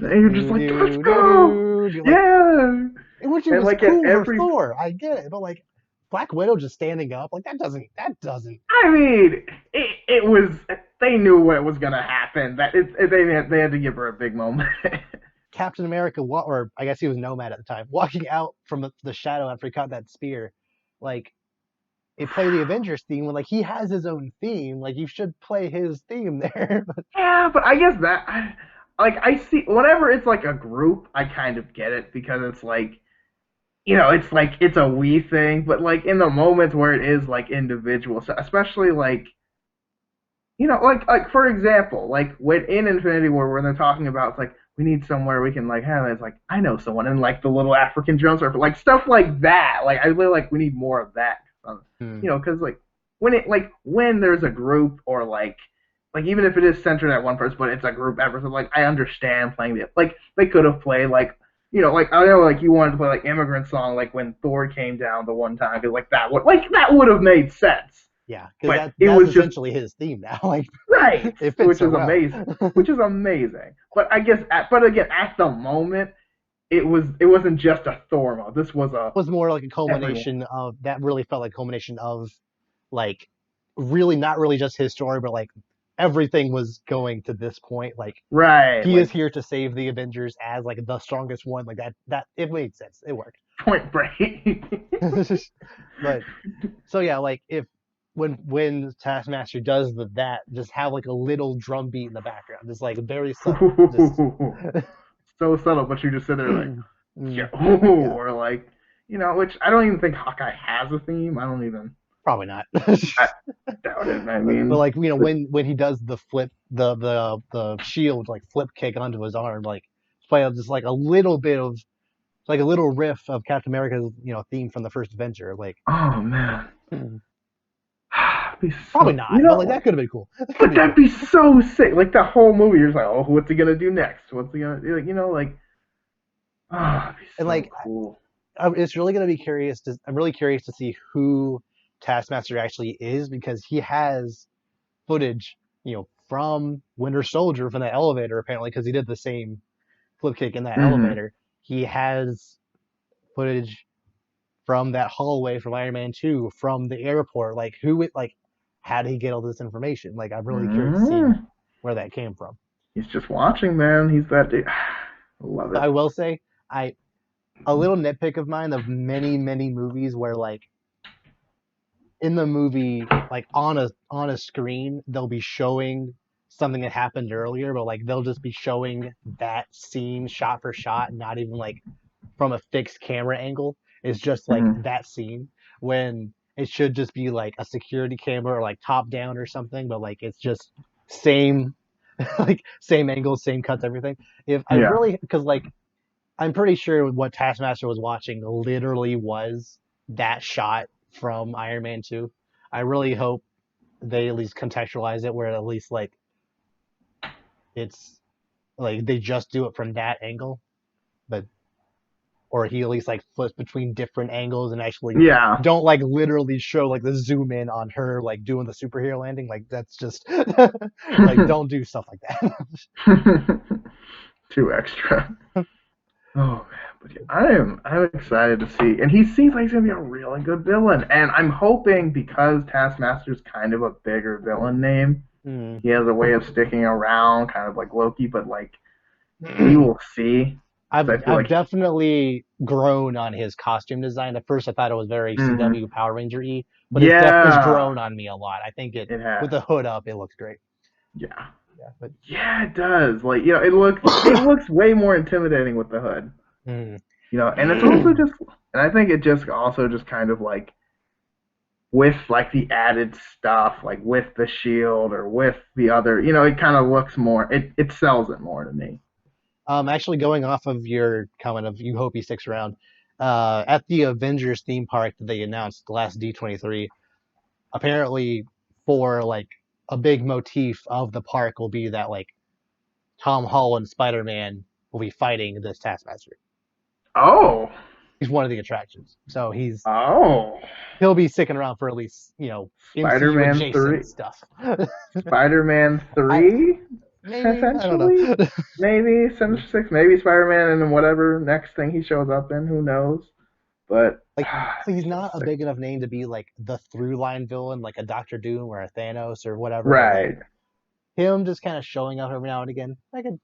And you're just like, let's do do go, do, like yeah. which it And was like at cool for every, Thor, I get it, but like Black Widow just standing up, like that doesn't. I mean, it was. They knew what was gonna happen. They had to give her a big moment. Captain America, or I guess he was Nomad at the time, walking out from the shadow after he caught that spear, like it play the Avengers theme when like he has his own theme. Like you should play his theme there. Yeah, but I guess like I see whenever it's like a group, I kind of get it because it's like it's like it's a we thing, but like in the moments where it is like individual, so especially like like for example, like when in Infinity War when they're talking about it's like we need somewhere we can like have it. It's like I know someone and like the little African drum surfer, like stuff like that. Like I really like we need more of that. Hmm. Because like when there's a group or like even if it is centered at one person, but it's a group effort. So like I understand playing it. Like they could have played like like I know like you wanted to play like Immigrant Song like when Thor came down the one time because like that would have made sense. Yeah, because But that's it that's was just essentially his theme now. Like right, it fits which so is well. amazing. Which is amazing. But I guess but again at the moment it wasn't just a Thor mode. This was a Was more like a everyone. culmination of that. Really felt like a culmination of like really not really just his story, but like everything was going to this point. Like Right, he is like here to save the Avengers as like the strongest one. Like that it made sense. It worked. Point Break. But so yeah, like if when Taskmaster does that, just have like a little drum beat in the background, just like very subtle, just So subtle, but you just sit there like, yeah, mm, yeah, or like, which I don't even think Hawkeye has a theme. I don't even, probably not. I doubt it. I But mean, like when he does the flip the shield like flip kick onto his arm, like play just like a little bit of like a little riff of Captain America's theme from the first Avenger, like oh man, be probably so, not, but like that could have been cool. That could but be that'd cool. be so sick. Like the whole movie, you're just like, oh, what's he gonna do next? What's he gonna do? Like, it'd be And so like cool. it's really gonna be curious to I'm really curious to see who Taskmaster actually is because he has footage, from Winter Soldier from that elevator apparently because he did the same flip kick in that Mm-hmm. elevator. He has footage from that hallway from Iron Man 2, from the airport. Like how did he get all this information? Like I'm really curious to see Mm-hmm. where that came from. He's just watching, man. He's that dude. Love But it. I will say, I a little nitpick of mine of many, many movies where like in the movie, like on a screen, they'll be showing something that happened earlier, but like they'll just be showing that scene shot for shot, not even like from a fixed camera angle. It's just like Mm-hmm. that scene when it should just be like a security camera or like top down or something, but like it's just same like same angles, same cuts, everything. If I Yeah. really because like I'm pretty sure what Taskmaster was watching literally was that shot from Iron Man 2. I really hope they at least contextualize it where at least like it's like they just do it from that angle, but or he at least like flips between different angles and actually Yeah. don't like literally show like the zoom in on her like doing the superhero landing. Like that's just like don't do stuff like that. Too extra. Oh man, but yeah, I'm excited to see, and he seems like he's gonna be a really good villain, and I'm hoping because Taskmaster's kind of a bigger villain name, Hmm. he has a way of sticking around, kind of like Loki, but like we will see. I've Because I feel I've like, definitely grown on his costume design. At first, I thought it was very mm, CW Power Ranger y, but it's yeah, grown on me a lot. I think it it with has, the hood up, it looks great. yeah, Yeah, but yeah, it does. Like it looks way more intimidating with the hood, mm. and it's also just, and I think it just also just kind of like with like the added stuff, like with the shield or with the other, it kind of looks more. It sells it more to me. Actually, going off of your comment of you hope he sticks around, at the Avengers theme park that they announced, the last D23, apparently for like a big motif of the park will be that like Tom Holland Spider-Man will be fighting this Taskmaster. Oh, He's one of the attractions, so Oh, he'll be sticking around for at least MCU Spider-Man adjacent 3. stuff. Spider-Man I 3, maybe I don't potentially? know. Maybe Sinister Six, maybe Spider-Man and whatever next thing he shows up in, who knows? But, Like, so he's it's not just a like, big enough name to be like the through line villain, like a Doctor Doom or a Thanos or whatever. But like right. him just kind of showing up every now and again, I could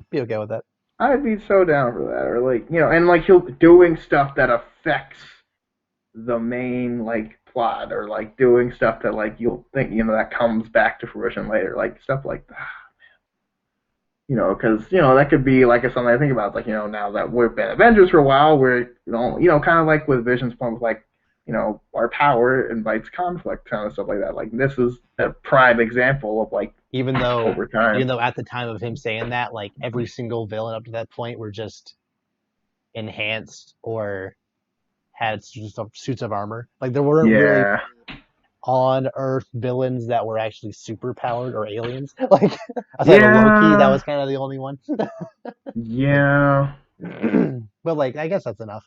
be okay with that. I'd be so down for that. Or like, and like he'll doing stuff that affects the main like plot, or like doing stuff that like you'll think, that comes back to fruition later, like stuff like that. Because that could be like something I think about. Like now that we've been Avengers for a while, we're kind of like with Vision's point, with like our power invites conflict, kind of stuff like that. Like this is a prime example of like Even though, over time. even though at the time of him saying that, like every single villain up to that point were just enhanced or had suits of armor. Like there weren't really Yeah, on Earth villains that were actually super powered or aliens. Like outside of Loki, that yeah, was kind of the only one. yeah. But like I guess that's enough.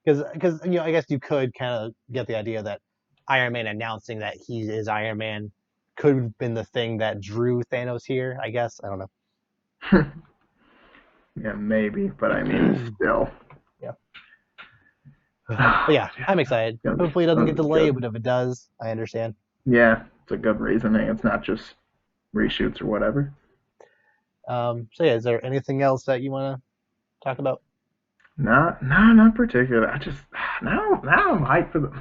Because I guess you could kind of get the idea that Iron Man announcing that he is Iron Man could have been the thing that drew Thanos here. I guess I don't Yeah, maybe, but I mean, know. still. Yeah, but Oh, yeah, I'm excited. yeah, Hopefully, it doesn't get gonna be delayed, good. but if it does, I understand. Yeah, it's a good reasoning. It's not just reshoots or whatever. So yeah, is there anything else that you want to talk about? Not particular. I just now I'm hyped for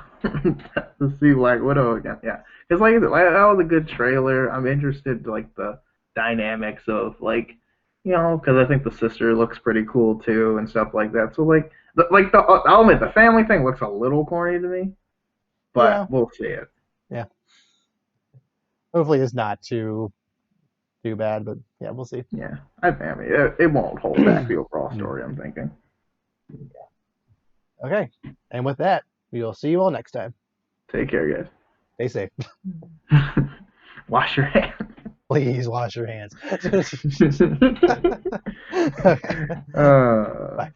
to see Black Widow again. Yeah, because like that was a good trailer. I'm interested in like the dynamics of like because I think the sister looks pretty cool too and stuff like that. So like I'll admit the family thing looks a little corny to me, but Yeah, we'll see it. yeah. Hopefully, it's not too bad, but yeah, we'll see. Yeah, I mean it won't hold back the overall story. I'm thinking. Okay, and with that, we will see you all next time. Take care, Stay safe. guys. Wash your hands. Please wash your hands. Okay. uh, Bye.